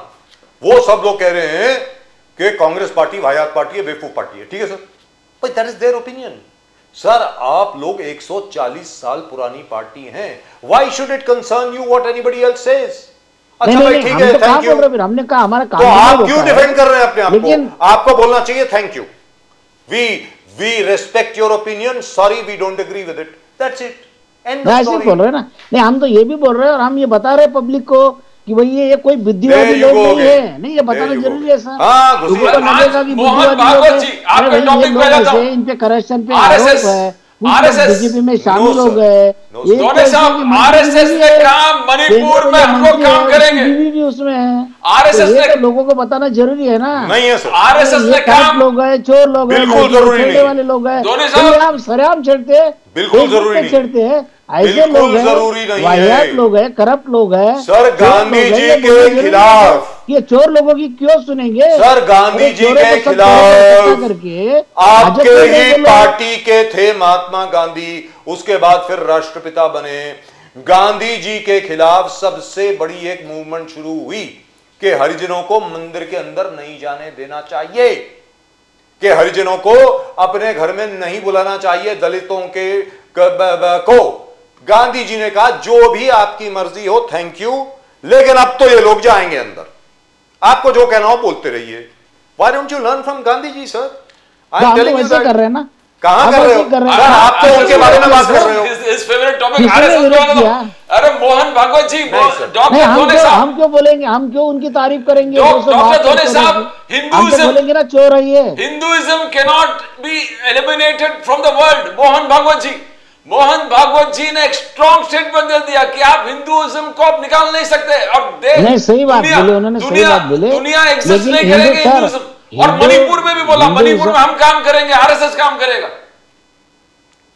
S1: वो सब लोग कह रहे हैं कि कांग्रेस पार्टी वाहियात पार्टी है, बेवकूफ पार्टी है। ठीक है sir, but that is their opinion. Sir आप लोग 140 साल पुरानी पार्टी हैं, why should it concern you what anybody else says? अच्छा भाई ठीक है, थैंक यू।
S4: हमने कहा हमारा काम,
S1: तो आप क्यों डिफेंड कर रहे हैं अपने आप को? आपको बोलना चाहिए thank you, we respect your opinion, sorry we don't agree with it, that's it, end of story.
S4: बोल रहे हैं ना, नहीं हम तो ये भी बोल रहे हैं और हम ये बता रहे हैं पब्लिक को कि भाई ये कोई बुद्धिवादी लोग नहीं है, नहीं ये बताना जरूरी है सर।
S1: लगेगा
S2: कि बुद्धिवादी लोग
S4: इन पे करप्शन पे आरोप है, बीजेपी में शामिल हो गए।
S2: आरएसएस ने काम मणिपुर में हम लोग काम करेंगे,
S4: भी उसमें है।
S2: आरएसएस ने
S4: लोगों को बताना जरूरी है ना।
S1: नहीं है सर,
S2: आरएसएस ने काम,
S4: लोग हैं, चोर लोग हैं, छेड़ने वाले लोग हैं, सरेआम छेड़ते हैं,
S1: बिल्कुल जरूरी नहीं
S4: छेड़ते हैं, ऐसे लोग हैं, वाहियात लोग हैं, करप्ट लोग हैं।
S1: सर गांधी जी के खिलाफ
S4: ये चोर लोगों की क्यों सुनेंगे?
S1: सर गांधी जी के खिलाफ
S4: करके
S1: आपके ही पार्टी के थे महात्मा गांधी, उसके बाद फिर राष्ट्रपिता बने। गांधी जी के खिलाफ सबसे बड़ी एक मूवमेंट शुरू हुई कि हरिजनों को मंदिर के अंदर नहीं जाने देना चाहिए, कि हरिजनों को अपने घर में नहीं बुलाना चाहिए, दलितों के को। गांधी जी ने कहा जो भी आपकी मर्जी हो, थैंक यू, लेकिन अब तो ये लोग जाएंगे अंदर, आपको जो कहना हो बोलते रहिए। Why don't you learn from Gandhi ji sir? I am telling you that.
S4: कर रहे हैं ना,
S1: कहां कर रहे हो? आप तो उनके बारे में बात कर रहे हो।
S2: इस फेवरेट टॉपिक अरे मोहन भागवत जी, डॉक्टर
S4: हम क्यों बोलेंगे, हम क्यों उनकी तारीफ करेंगे?
S2: डॉक्टर धोने साहब, हिंदुइज्म
S4: बोलेंगे ना चोर है ये,
S2: Hinduism can not be eliminated from the world. Mohan Bhagwat ji ने एक स्ट्रॉन्ग स्टेटमेंट दे दिया कि आप हिंदुइज्म को आप निकाल नहीं सकते। अब
S4: नहीं सही बात बोले उन्होंने, सही बात बोले।
S2: दुनिया एग्जिस्ट नहीं करेगी हिंदुइज्म। और मणिपुर में भी बोला, मणिपुर में हम काम करेंगे, आरएसएस काम करेगा।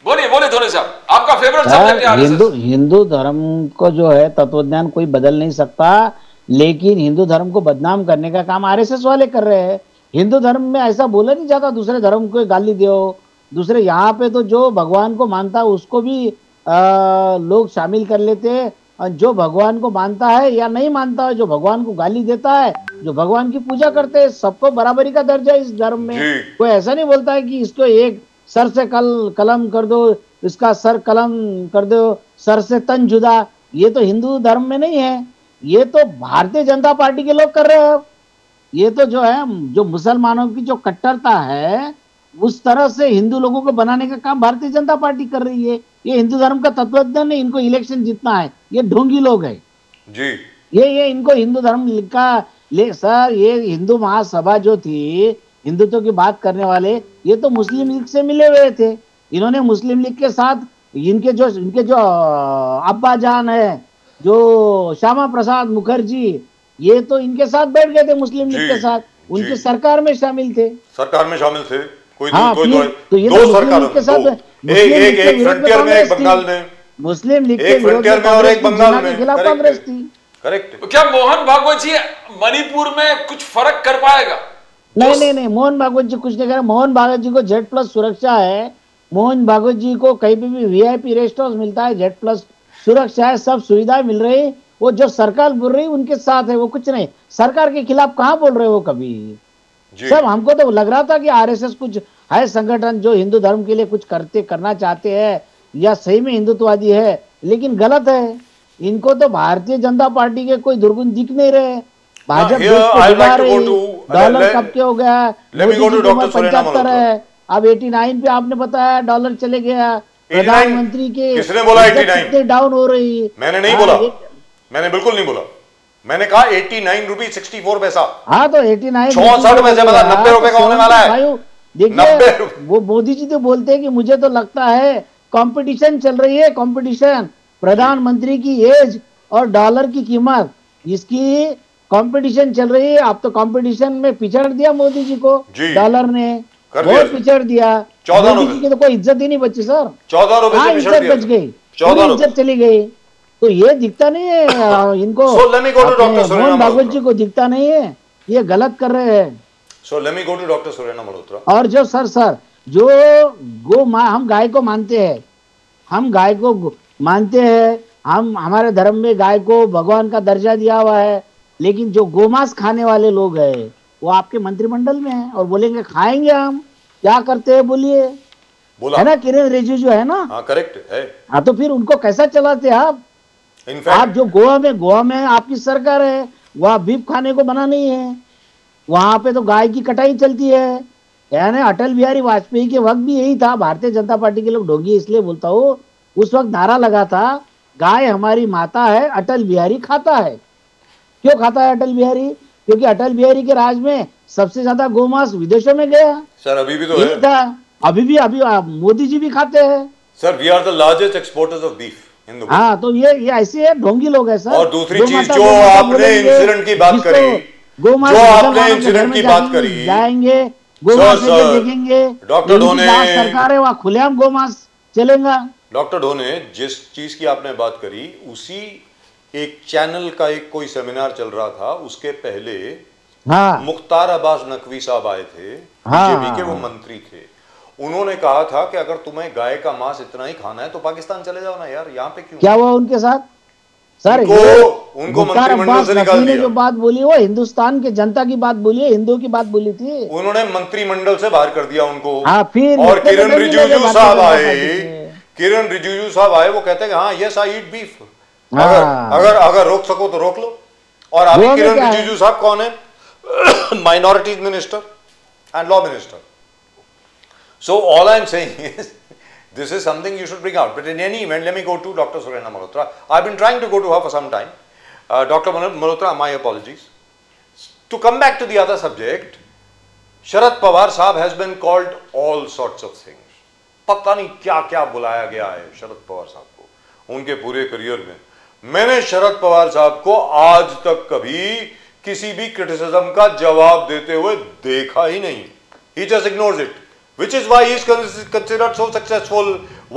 S2: बोलिए धोनी साहब, आपका फेवरेट सब्जेक्ट है आरएसएस।
S4: हिंदू धर्म को जो है तत्वज्ञान कोई बदल नहीं सकता, लेकिन हिंदू धर्म को बदनाम करने का काम आरएसएस वाले कर रहे हैं। हिंदू धर्म में ऐसा बोला नहीं जाता दूसरे धर्म को गाली दो, दूसरे यहाँ पे तो जो भगवान को मानता है उसको भी लोग शामिल कर लेते हैं, और जो भगवान को मानता है या नहीं मानता है, जो भगवान को गाली देता है, जो भगवान की पूजा करते हैं, सबको बराबरी का दर्जा है इस धर्म में। कोई ऐसा नहीं बोलता है कि इसको एक सर से कलम कर दो, इसका सर कलम कर दो, सर से तन जुदा। ये तो हिंदू धर्म में नहीं है, ये तो भारतीय जनता पार्टी के लोग कर रहे हैं। ये तो जो है, जो मुसलमानों की जो कट्टरता है उस तरह से हिंदू लोगों को बनाने का काम भारतीय जनता पार्टी कर रही है। ये हिंदू धर्म का तत्वज्ञान नहीं, इनको इलेक्शन जीतना है, ये ढोंगी लोग हैं
S1: जी।
S4: ये इनको हिंदू धर्म का सर, ये हिंदू महासभा जो थी, हिंदुत्व की बात करने वाले, ये तो मुस्लिम लीग से मिले हुए थे। इन्होंने मुस्लिम लीग के साथ इनके जो अब्बा जान है, जो श्यामा प्रसाद मुखर्जी, ये तो इनके साथ बैठ गए थे मुस्लिम लीग के साथ, उनकी सरकार में शामिल थे।
S1: सरकार में शामिल थे, कोई
S4: हाँ,
S1: दो
S4: सरकार
S1: के साथ, एक फ्रंटियर में, एक बंगाल में,
S4: मुस्लिम लीग
S1: एक फ्रंटियर में और एक बंगाल में
S4: खिलाफ कांग्रेस थी।
S1: करेक्ट।
S2: तो क्या मोहन भागवत जी मणिपुर में कुछ फर्क कर पाएगा?
S4: नहीं, मोहन भागवत जी कुछ नहीं कर रहे। मोहन भागवत जी को Z+ सुरक्षा है, मोहन भागवत जी को कहीं पे भी VIP रेस्ट हाउस मिलता है, Z+ सुरक्षा है, सब सुविधाएं मिल रही। वो जो सरकार बोल रही उनके साथ है, वो कुछ नहीं। सरकार के खिलाफ कहाँ बोल रहे हो कभी? सब हमको तो लग रहा था कि आरएसएस कुछ है संगठन जो हिंदू धर्म के लिए कुछ करना चाहते हैं या सही में हिंदुत्ववादी है, लेकिन गलत है। इनको तो भारतीय जनता पार्टी के कोई दुर्गुण दिख नहीं रहे। भाजपा डॉलर कब के हो गया, 75 है, अब 89 पे आपने बताया डॉलर चले गया। प्रधानमंत्री के
S1: किसने बोला 89
S4: डाउन हो रही?
S1: मैंने नहीं बोला, मैंने बिल्कुल नहीं बोला। मैंने कहा 89 रुपीज 64 पैसा।
S4: हाँ तो 89
S1: 64 पैसे, मतलब 90 रुपए का होने वाला है।
S4: देखिए वो मोदी जी तो बोलते हैं कि मुझे तो लगता है कंपटीशन चल रही है, कंपटीशन प्रधानमंत्री की एज और डॉलर की कीमत, इसकी कंपटीशन चल रही है। अब तो कंपटीशन में पिछड़ दिया मोदी जी को डॉलर ने। बहुत पिछड़ दिया।
S1: 14
S4: मोदी की तो कोई इज्जत ही नहीं बची सर,
S1: 14 रुपए से पिछड़
S4: इज्जत बच गई, 14 इज्जत चली गई। तो ये दिखता नहीं है इनको, मोहन भागवत जी को दिखता नहीं है, ये गलत कर रहे हैं।
S1: So let me go to Dr. Surendra Malhotra.
S4: और जो सर जो हम गाय को मानते हैं, हम गाय को मानते हैं, हम हमारे धर्म में गाय को भगवान का दर्जा दिया हुआ है, लेकिन जो गोमांस खाने वाले लोग हैं वो आपके मंत्रिमंडल में हैं और बोलेंगे खाएंगे हम, क्या करते हैं बोलिए, है ना? किरण रिजिजू है ना?
S1: हाँ करेक्ट है।
S4: हाँ तो फिर उनको कैसा चलाते आप? आप जो गोवा में आपकी सरकार है, वहाँ बीफ खाने को मना नहीं है, वहां पे तो गाय की कटाई चलती है। यानी अटल बिहारी वाजपेयी के वक्त भी यही था। भारतीय जनता पार्टी के लोग ढोंगी इसलिए बोलता हूँ, उस वक्त नारा लगा था गाय हमारी माता है, अटल बिहारी खाता है। क्यों खाता है अटल बिहारी? क्योंकि अटल बिहारी के राज में सबसे ज्यादा गोमांस विदेशों में गया।
S1: सर अभी भी तो है
S4: था, अभी मोदी जी भी खाते हैं।
S1: Sir we are the largest exporters of beef.
S4: हाँ तो ये ऐसे है, ढोंगी लोग है सर।
S1: और दूसरी चीज जो आपने इंसिडेंट की बात करी, जो आपने इंसिडेंट की बात करी,
S4: जाएंगे गोमांस देखेंगे,
S1: डॉक्टर ढोने
S4: सरकार है वहाँ खुलेआम गोमांस चलेगा।
S1: डॉक्टर ढोने जिस चीज की आपने बात करी, उसी एक चैनल का एक कोई सेमिनार चल रहा था, उसके पहले मुख्तार अब्बास नकवी साहब आए थे, बीजेपी के, वो मंत्री थे। उन्होंने कहा था कि अगर तुम्हें गाय का मांस इतना ही खाना है तो पाकिस्तान चले जाओ ना यार, यहाँ पे क्यों?
S4: क्या हुआ उनके साथ सर?
S1: उनको मंत्रिमंडल से निकाल दिया।
S4: जो बात बोली वो हिंदुस्तान के जनता की बात बोली है, हिंदुओं की बात बोली थी,
S1: उन्होंने मंत्रिमंडल से बाहर कर दिया उनको।
S4: फिर
S1: और किरण रिजिजू साहब आए, किरण रिजिजू साहब आए, वो कहते हैं हाँ यस आई ईट बीफ, अगर रोक सको तो रोक लो। और अभी किरण रिजिजू साहब कौन है? Minorities minister and law minister. So all I am saying is, this is something you should bring out. But in any event, let me go to Dr. Surendra Malhotra. I've been trying to go to her for some time. Dr. Malhotra, my apologies. To come back to the other subject, Sharad Pawar Sahab has been called all sorts of things. पता नहीं क्या क्या बुलाया गया है शरद पवार साहब को उनके पूरे करियर में। मैंने शरद पवार साहब को आज तक कभी किसी भी क्रिटिसिज्म का जवाब देते हुए देखा ही नहीं। He just ignores it. Which is why he is considered so successful.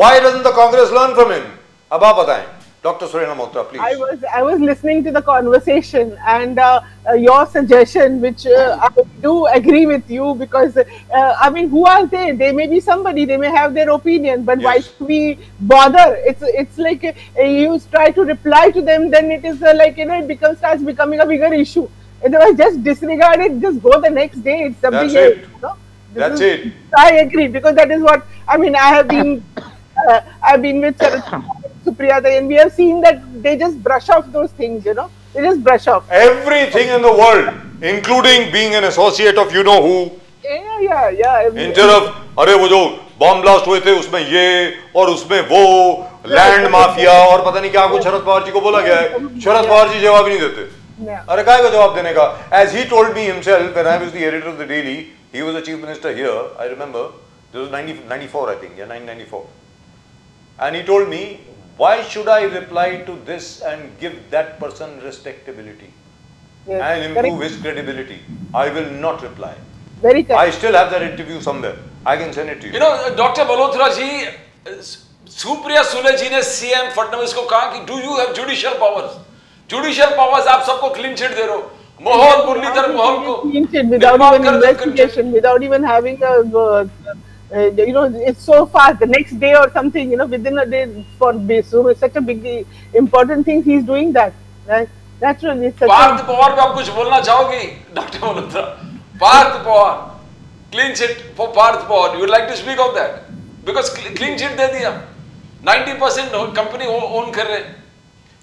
S1: Why doesn't the Congress learn from him? अब आप बताएं, Dr. Surendra Malhotra, please.
S5: I was listening to the conversation and your suggestion, which I do agree with you, because I mean, who are they? They may be somebody. They may have their opinion, but why should we bother? It's like you try to reply to them, then it is like it starts becoming a bigger issue. Otherwise, just disregard it. Just go the next day. It's something else. You know?
S1: That's it.
S5: I agree, because that is what I mean. I have been, I've been with Supriya, and we have seen that they just brush off those things. You know, they just brush off
S1: everything in the world, including being an associate of you know who.
S5: Yeah.
S1: Instead of अरे वो जो bomb blast हुए थे उसमें ये और उसमें वो लैंड माफिया और पता नहीं क्या कुछ शरद पवार जी को बोला गया है। शरद पवार जी जवाब ही नहीं देते। अरे काय का जवाब देने का? As he told me himself when I was the editor of the Daily. He was a chief minister here, I remember, this was 94 I think, 1994. And he told me, why should I reply to this and give that person respectability and improve his credibility? I will not reply.
S5: Very correct.
S1: I still have that interview somewhere. I can send it to you.
S2: You know, Dr. Malhotra ji, Supriya Sule ji ने CM Fadnavis को कहा कि do you have judicial powers? Judicial powers आप सबको clean sheet दे रहे हो। Mohol, Muralidhar Mohol ko
S5: without even investigation, without even having a, you know, it's so fast. The next day or something, you know, within a day for so such a big important thing, he's doing that. Right? Naturally, it's
S2: Parth Pawar पे आप कुछ बोलना चाहोगे, Dr. Malhotra? Parth Pawar, clean sheet for Parth Pawar. You would like to speak of that? Because clean sheet दे दिया, 90% company own कर रहे।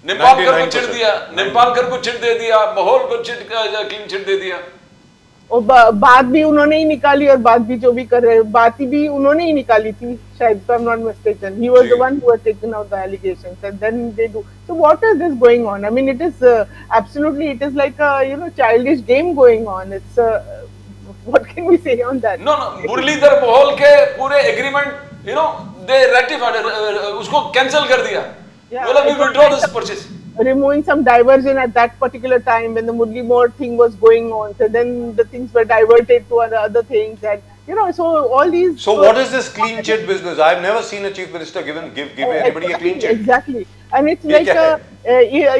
S2: नेपालकर को chit दिया, नेपालकर को चिट दे दिया, माहौल को क्लीन चिट दे दिया।
S5: और बात भी उन्होंने ही निकाली और बात भी जो भी कर रहे हैं, बात भी उन्होंने ही निकाली थी शायद, if I'm not mistaken. He was the one who had taken out the allegations and then they do. So what is this going on? I mean, it is absolutely, it is like a childish game going on. It's what can we say on that?
S2: No, Muralidhar माहौल के पूरे agreement, they ratified, उसको cancel कर दिया। Well, we withdraw this purchase.
S5: Removing some diversion at that particular time when the Murli More thing was going on. So then the things were diverted to other things, and You know, so all these.
S1: So what is this clean chit business? I've never seen a chief minister give anybody a clean chit.
S5: Exactly, and it's like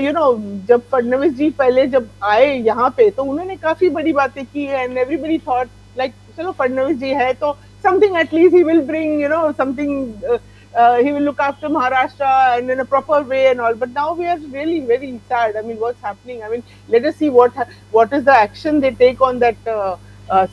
S5: you know, जब फडणवीस जी पहले जब आए यहाँ पे तो उन्होंने काफी बड़ी बातें की and everybody thought like चलो फडणवीस जी है तो something at least he will bring, you know, something. He will look after Maharashtra and in a proper way and all. But now we are really very sad. I mean, what's happening? I mean, let us see what is the action they take on that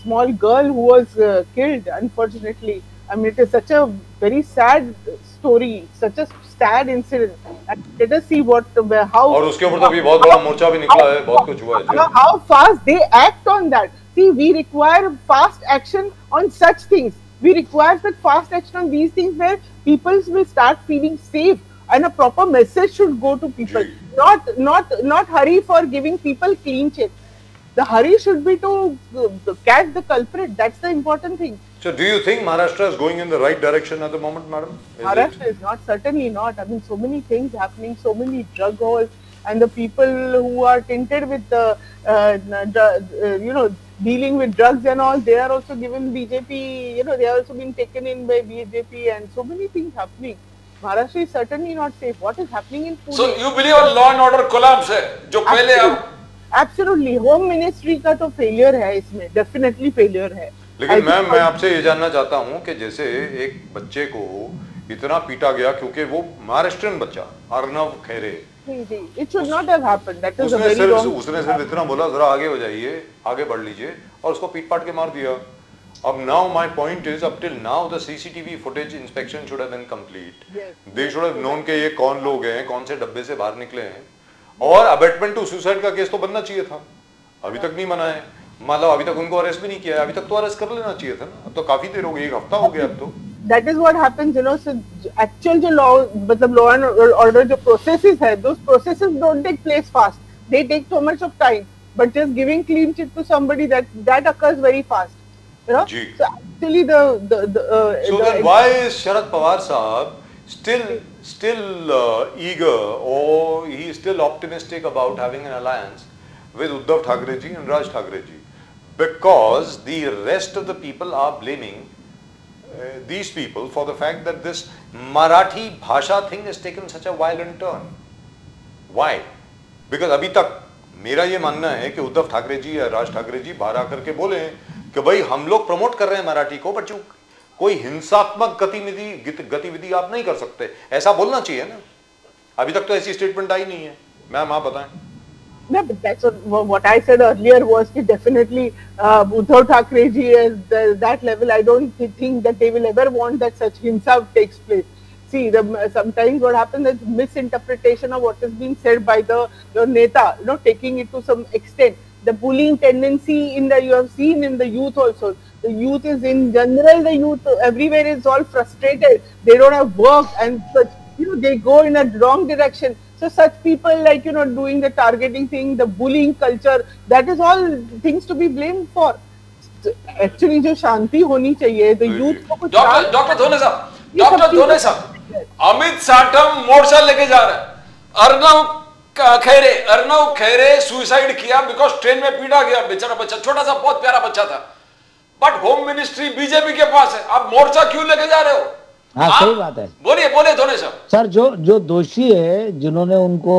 S5: small girl who was killed, unfortunately. I mean, it is such a very sad story, such a sad incident. And let us see how.
S1: और उसके ऊपर तो भी बहुत बड़ा मोर्चा भी निकला है, बहुत कुछ हुआ है.
S5: How fast they act on that. See, we require fast action on such things. We require such fast action on these things where people will start feeling safe, and a proper message should go to people. Not hurry for giving people clean chit. The hurry should be to catch the culprit. That's the important thing.
S1: So, do you think Maharashtra is going in the right direction at the moment, madam?
S5: Maharashtra is not, certainly not. I mean, so many things happening, so many drug holes, and the people who are tinted with the, you know, dealing with drugs and all, they are also given BJP, you know, they are also being taken in by BJP, and so many things happening. Maharashtra is certainly not safe. What is happening in Pune?
S2: So you believe a law and order collapse है, जो पहले अब
S5: Absolutely, Home Ministry का तो failure है इसमें, definitely failure है.
S1: लेकिन मैम मैं आपसे ये जानना चाहता हूँ कि जैसे एक बच्चे को इतना पीटा गया क्योंकि वो महाराष्ट्रियन बच्चा Arnav Khaire,
S5: It should not have happened. That is a very wrong.
S1: उसने सिर्फ इतना बोला जरा आगे हो जाइए, आगे बढ़ लीजिए, और उसको पीट पाट के मार दिया. अब now my point is, up till now the CCTV footage inspection should have been complete.
S5: Yes.
S1: They should have known कि ये कौन लोग हैं, कौन से डब्बे से बाहर निकले हैं, और अबेटमेंट टू सुसाइड का केस तो बनना चाहिए था. अभी तक नहीं बना है. मतलब अभी तक उनको अरेस्ट भी नहीं किया है. अभी तक तो अरेस्ट कर लेना चाहिए था ना. अब तो काफी देर हो गई, एक हफ्ता हो गया अब तो.
S5: That is what happens, you know. So actual जो law and order जो processes है, those processes don't take place fast. They take so much of time. But just giving clean chit to somebody, that occurs very fast. You know.
S1: Ji.
S5: So actually
S1: So then why is Sharad Pawar Sahab still eager, or he is still optimistic about having an alliance with Uddhav Thackeray ji and Raj Thackeray ji? Because the rest of the people are blaming these people for the fact that this Marathi Bhasha thing has taken such a violent turn. Why? Because अभी तक मेरा ये मानना है कि उद्धव ठाकरे जी या राज ठाकरे जी बाहर आकर के बोले कि भाई हम लोग प्रमोट कर रहे हैं मराठी को, बट कोई हिंसात्मक गतिविधि आप नहीं कर सकते, ऐसा बोलना चाहिए ना. अभी तक तो ऐसी स्टेटमेंट आई नहीं है. मैम आप बताएं.
S5: No, but that's what I said earlier was that definitely Uddhav Thackeray ji is that level. I don't think that they will ever want that such hinsa takes place. See, sometimes what happens is misinterpretation of what is being said by the neta, you know, taking it to some extent. The bullying tendency you have seen in the youth also. The youth is in general, the youth everywhere is all frustrated. They don't have work and such, you know, they go in a wrong direction. So such people like, you know, doing the targeting thing, the bullying culture, that is all things to be blamed for. Actually, जो शांति होनी चाहिए, the youth को कुछ
S2: doctor धोने साहब, अमित साठम मोर्चा लेके जा रहा है. अर्नव खैरे सुसाइड किया बिकॉज ट्रेन में पीटा गया. बेचारा बच्चा, छोटा सा बहुत प्यारा बच्चा था. बट होम मिनिस्ट्री बीजेपी के पास है. आप मोर्चा क्यों लेके जा रहे हो?
S4: हाँ, सही बात है.
S2: बोलिए धोने साहब.
S4: सर, जो दोषी है, जिन्होंने उनको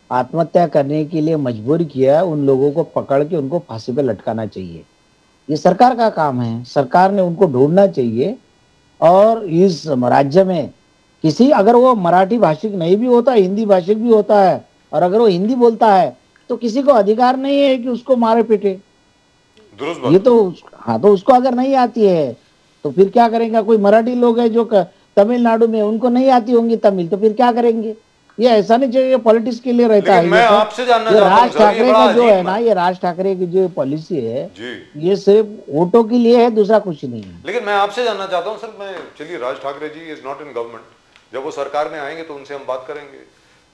S4: आत्महत्या करने के लिए मजबूर किया, उन लोगों को पकड़ के उनको फांसी पे लटकाना चाहिए. ये सरकार का काम है. सरकार ने उनको ढूंढना चाहिए. और इस राज्य में किसी, अगर वो मराठी भाषिक नहीं भी होता, हिंदी भाषिक भी होता है, और अगर वो हिंदी बोलता है, तो किसी को अधिकार नहीं है कि उसको मारे पीटे. ये तो हाँ, तो उसको अगर नहीं आती है तो फिर क्या करेंगे? कोई मराठी लोग है जो तमिलनाडु में, उनको नहीं आती होंगी तमिल, तो फिर क्या करेंगे? ये ऐसा नहीं चाहिए. पॉलिटिक्स के लिए रहता है.
S1: मैं आपसे जानना चाहता हूं,
S4: राज ठाकरे का जो है ना, ये राज ठाकरे की जो पॉलिसी है, ये सिर्फ वोटों के लिए है, दूसरा कुछ नहीं है.
S1: लेकिन मैं आपसे जानना चाहता हूँ सर, मैं चलिए Raj Thackeray ji is not in government, जब वो सरकार में आएंगे तो उनसे हम बात करेंगे.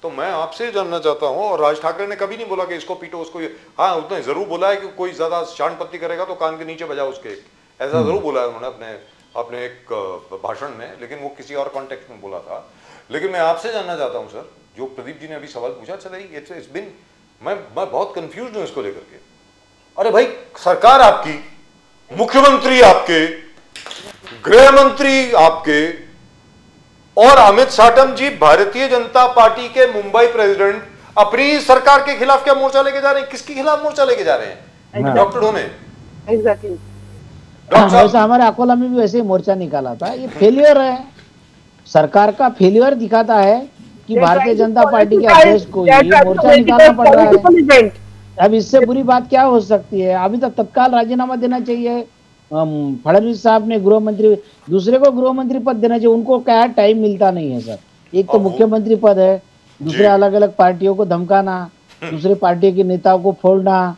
S1: तो मैं आपसे जानना चाहता हूँ, और राज ठाकरे ने कभी नहीं बोला कि इसको पीटो उसको. हाँ, उतना जरूर बोला है कि कोई ज्यादा शांतपत्ति करेगा तो कान के नीचे बजाओ उसके, ऐसा जरूर बोला है उन्होंने अपने एक भाषण में, लेकिन वो किसी और कॉन्टेक्स्ट में बोला था. लेकिन मैं आपसे जानना चाहता हूं सर, जो प्रदीप जी ने अभी सवाल पूछा, चल इट्स बिन, मैं बहुत कंफ्यूज हूं इसको लेकर के. अरे भाई, सरकार आपकी, मुख्यमंत्री आपके, गृह मंत्री आपके और अमित साटम जी भारतीय जनता पार्टी के मुंबई प्रेसिडेंट अपनी सरकार के खिलाफ क्या मोर्चा लेके जा रहे हैं? किसके खिलाफ मोर्चा लेके जा रहे हैं? डॉक्टर ढोने।
S5: एग्जैक्टली।
S4: वैसा हमारे अकोला में भी वैसे ही मोर्चा निकाला था। ये फेलियर है, सरकार का फेलियर दिखाता है कि भारतीय जनता पार्टी के अध्यक्ष को ये मोर्चा निकालना पड़ रहा है। अब इससे बुरी बात क्या हो सकती है? अभी तक तत्काल राजीनामा देना चाहिए फडणवीस साहब ने, गृह मंत्री, दूसरे को गृह मंत्री पद देना चाहिए। उनको क्या टाइम मिलता नहीं है सर। एक तो मुख्यमंत्री पद है, दूसरे अलग अलग पार्टियों को धमकाना, दूसरे पार्टी के नेताओं को फोड़ना,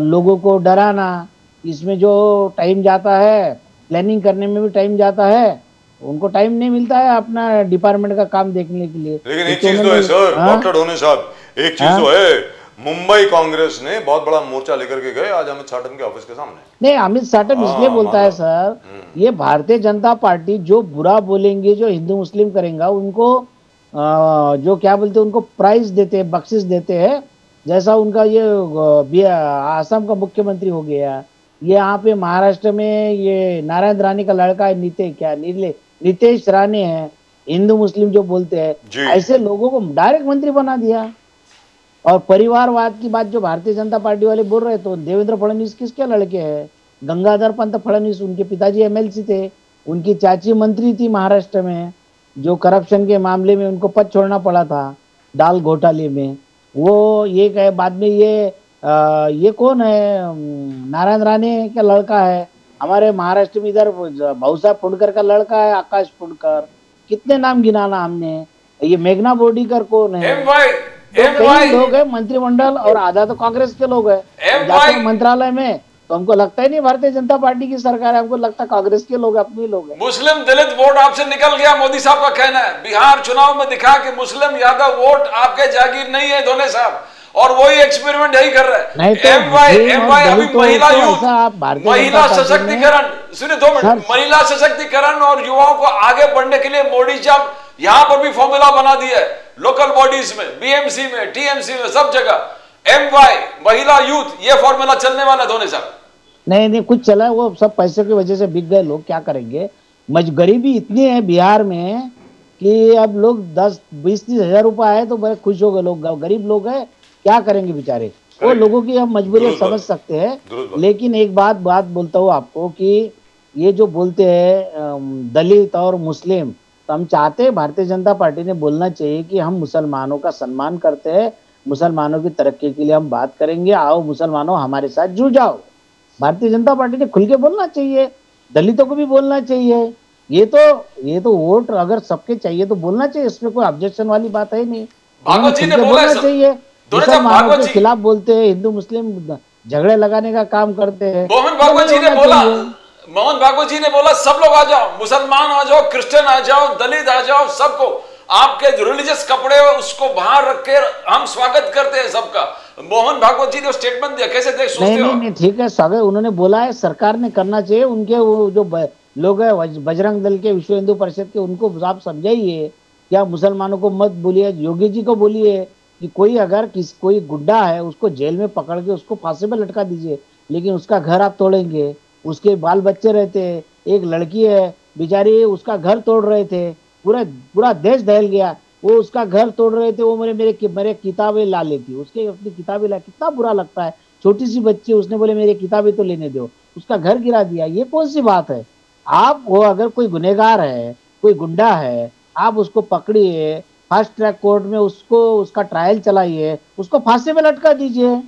S4: लोगों को डराना, इसमें जो टाइम जाता है, प्लानिंग करने में भी टाइम जाता है, उनको टाइम नहीं मिलता है अपना डिपार्टमेंट का काम देखने के लिए।
S1: लेकिन एक चीज तो है सर डॉक्टर ढोने साहब, एक चीज तो है, मुंबई कांग्रेस ने बहुत बड़ा मोर्चा लेकर के गए आज अमित साटम के ऑफिस के सामने।
S4: नहीं, अमित साटम इसलिए बोलता है सर, ये भारतीय जनता पार्टी जो बुरा बोलेंगे, जो हिंदू मुस्लिम करेंगे, उनको जो क्या बोलते हैं, उनको प्राइज देते हैं, बख्शिश देते हैं। जैसा उनका ये आसाम का मुख्यमंत्री हो गया, ये यहाँ पे महाराष्ट्र में ये नारायण राणे का लड़का है, नीतेश राणे है, हिंदू मुस्लिम जो बोलते हैं, ऐसे लोगों को डायरेक्ट मंत्री बना दिया। और परिवारवाद की बात जो भारतीय जनता पार्टी वाले बोल रहे, तो देवेंद्र फडणवीस किसके लड़के हैं? गंगाधर पंत फडणवीस, उनके पिताजी एमएलसी थे, उनकी चाची मंत्री थी महाराष्ट्र में, जो करप्शन के मामले में उनको पद छोड़ना पड़ा था दाल घोटाले में। वो ये कहे बाद में ये कौन है? नारायण राणे का लड़का है। हमारे महाराष्ट्र में इधर भाऊसाहब फुंडकर का लड़का है, आकाश फुंडकर। कितने नाम गिनाना हमने। ये मेघना बोर्डीकर कौन है? कई लोग हैं मंत्रिमंडल, और आधा तो कांग्रेस के लोग हैं मंत्रालय में। तो हमको लगता ही नहीं भारतीय जनता पार्टी की सरकार है, हमको लगता कांग्रेस के लोग अपने लोग हैं।
S2: मुस्लिम दलित वोट आपसे निकल गया, मोदी साहब का कहना है। बिहार चुनाव में दिखा कि मुस्लिम यादव वोट आपके जागीर नहीं है धोने साहब, और वही एक्सपेरिमेंट यही कर रहे हैं। एमवाई अभी महिला यूथ, महिला सशक्तिकरण, सुनिए 2 मिनट, महिला सशक्तिकरण और युवाओं को आगे बढ़ने के लिए मोदी साहब यहां पर भी फॉर्मूला बना दिया है। लोकल बॉडीज में, बीएमसी में, टीएमसी में, सब जगह एमवाई, महिला यूथ, ये फॉर्मूला चलने वाला है धोने साहब।
S4: नहीं, कुछ चला, वो सब पैसे की वजह से बिक गए लोग, क्या करेंगे। गरीबी इतनी है बिहार में कि अब लोग 10-20-30 हजार रुपए आए तो बड़े खुश हो गए लोग। गरीब लोग हैं, क्या करेंगे बेचारे। वो लोगों की हम मजबूरी समझ सकते हैं। लेकिन एक बात बोलता हूँ आपको कि ये जो बोलते हैं दलित और मुस्लिम, तो हम चाहते हैं, भारतीय जनता पार्टी ने बोलना चाहिए कि हम मुसलमानों का सम्मान करते हैं, मुसलमानों की तरक्की के लिए हम बात करेंगे, आओ मुसलमानों हमारे साथ जुड़ जाओ। भारतीय जनता पार्टी ने खुल के बोलना चाहिए, दलितों को भी बोलना चाहिए। ये तो वोट अगर सबके चाहिए तो बोलना चाहिए, इसमें कोई ऑब्जेक्शन वाली बात है नहीं। बोलना चाहिए। मुसलमानों के खिलाफ बोलते हैं, हिंदू मुस्लिम झगड़े लगाने का काम करते हैं।
S2: मोहन भागवत जी ने बोला सब लोग आ जाओ, मुसलमान आ जाओ, क्रिश्चियन आ जाओ, दलित आ जाओ, सबको आपके रिलीजियस कपड़े उसको बाहर रख के हम स्वागत करते हैं सबका। मोहन भागवत जी ने स्टेटमेंट दिया, कैसे देख सोचते हो?
S4: नहीं, ठीक है, स्वागत उन्होंने बोला है, सरकार ने करना चाहिए। उनके वो जो लोग है बजरंग दल के, विश्व हिंदू परिषद के, उनको आप समझाइए क्या मुसलमानों को मत बोलिए। योगी जी को बोलिए कि कोई गुड्डा है उसको जेल में पकड़ के उसको फांसी पे लटका दीजिए, लेकिन उसका घर आप तोड़ेंगे, उसके बाल बच्चे रहते हैं। एक लड़की है बेचारी, उसका घर तोड़ रहे थे, पूरा देश दहल गया, वो उसका घर तोड़ रहे थे, वो मेरे किताबें ला लेती, उसके अपनी किताबें ला, कितना बुरा लगता है। छोटी सी बच्ची, उसने बोले मेरे किताबें तो लेने दो, उसका घर गिरा दिया। ये कौन सी बात है? आप वो अगर कोई गुनहगार है, कोई गुंडा है, आप उसको पकड़िए, फास्ट ट्रैक कोर्ट में उसका ट्रायल चलाइए, उसको फांसी में लटका दीजिए।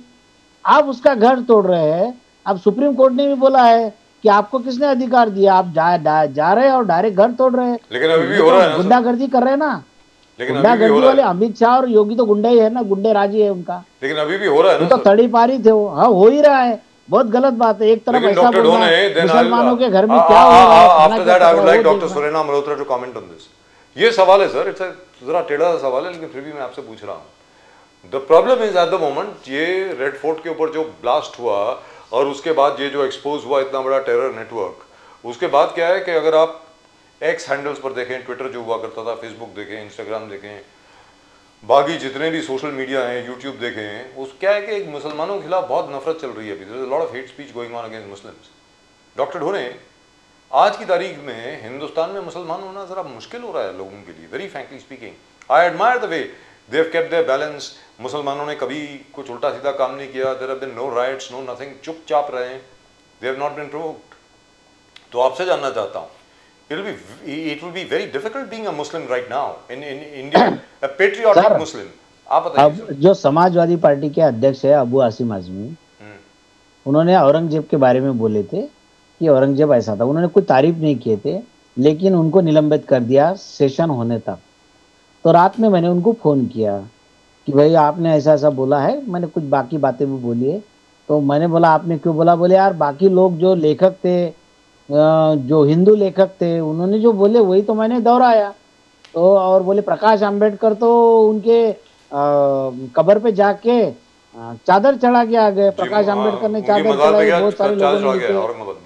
S4: आप उसका घर तोड़ रहे हैं। अब सुप्रीम कोर्ट ने भी बोला है कि आपको किसने अधिकार दिया, आप जा रहे हैं और डायरेक्ट घर तोड़ रहे हैं।
S1: लेकिन अभी भी हो रहा है,
S4: गुंडागर्दी कर रहे हैं ना। गुंडागर्दी वाले अमित शाह और योगी तो गुंडा ही है ना, गुंडे राजी है उनका।
S1: लेकिन अभी भी हो रहा है ना,
S4: तो तड़ी पारी थे वो। हाँ, हो ही रहा है, बहुत गलत बात है। एक तरफ ऐसा बोलना मुसलमानों के घर में क्या हो रहा है।
S1: After that I would like doctor Sunaina Malhotra to comment on this. ये सवाल है सर, इट्स जरा टेढ़ा सा सवाल है, लेकिन फिर भी मैं आपसे पूछ रहा हूँ। The problem is at the moment ये रेड फोर्ट के ऊपर जो ब्लास्ट हुआ और उसके बाद ये जो एक्सपोज हुआ इतना बड़ा टेरर नेटवर्क, उसके बाद क्या है कि अगर आप एक्स हैंडल्स पर देखें, ट्विटर जो हुआ करता था, फेसबुक देखें, इंस्टाग्राम देखें, बाकी जितने भी सोशल मीडिया हैं, यूट्यूब देखें, उस क्या है कि एक मुसलमानों के खिलाफ बहुत नफरत चल रही है अभी। There is a lot of hate speech going on against Muslims. Doctor Dhone, आज की तारीख में हिंदुस्तान में मुसलमान होना जरा मुश्किल हो रहा है लोगों के लिए, very frankly speaking. I admire the way they have kept their balance. मुसलमानों ने कभी कुछ उल्टा सीधा काम नहीं किया, there have been no rights, no nothing, चुपचाप रहे, they have not been provoked. तो आपसे जानना चाहता हूँ, it will be very difficult being a Muslim right now in India, a patriotic Muslim. आप बताइए।
S4: अब जो समाजवादी पार्टी के अध्यक्ष है अबू आसिम आजमी, उन्होंने औरंगजेब के बारे में बोले थे कि औरंगजेब ऐसा था, उन्होंने कोई तारीफ नहीं किए थे, लेकिन उनको निलंबित कर दिया सेशन होने तक। तो रात में मैंने उनको फ़ोन किया कि भाई आपने ऐसा ऐसा बोला है, मैंने कुछ बाकी बातें भी बोली है। तो मैंने बोला आपने क्यों बोला? बोले यार बाकी लोग जो लेखक थे, जो हिंदू लेखक थे, उन्होंने जो बोले वही तो मैंने दोहराया। तो और बोले प्रकाश आंबेडकर तो उनके कब्र पे जाके चादर चढ़ा के आ गए, प्रकाश आंबेडकर ने चादर चढ़ाई, बहुत सारे लोगों ने।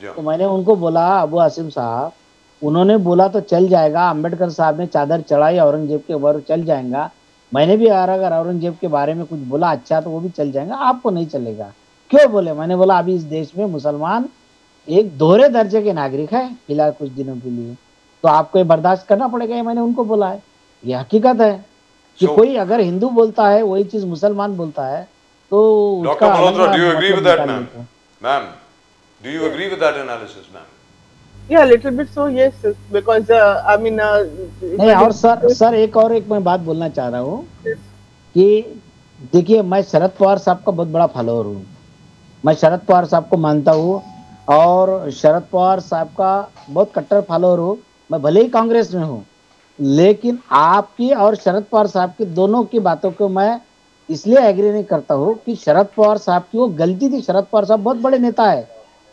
S4: तो मैंने उनको बोला अबू आसिम साहब, उन्होंने बोला तो चल जाएगा, आंबेडकर साहब ने चादर चढ़ाई औरंगजेब के ऊपर, चल जाएगा। मैंने भी अगर औरंगजेब के बारे में कुछ बोला अच्छा तो वो भी चल जाएगा, आपको नहीं चलेगा। क्यों बोले? मैंने बोला अभी इस देश में मुसलमान एक दोहरे दर्जे के नागरिक है फिलहाल कुछ दिनों के लिए, तो आपको ये बर्दाश्त करना पड़ेगा। ये मैंने उनको बोला है, ये हकीकत है कि कोई अगर हिंदू बोलता है वही चीज मुसलमान बोलता है तो
S1: doctor Malhotra, do you agree with that, ma'am? Ma'am, do you agree with that analysis, ma'am?
S5: Yeah, little bit so, yes, because I mean
S4: नहीं। और सर एक मैं बात बोलना चाह रहा हूँ कि देखिए, मैं शरद पवार साहब का बहुत बड़ा फॉलोअर हूँ, मैं शरद पवार साहब को मानता हूँ और शरद पवार साहब का बहुत कट्टर फॉलोअर हूँ। मैं भले ही कांग्रेस में हूँ, लेकिन आपकी और शरद पवार साहब की दोनों की बातों को मैं इसलिए एग्री नहीं करता हूँ कि शरद पवार साहब की वो गलती थी। शरद पवार साहब बहुत बड़े नेता है,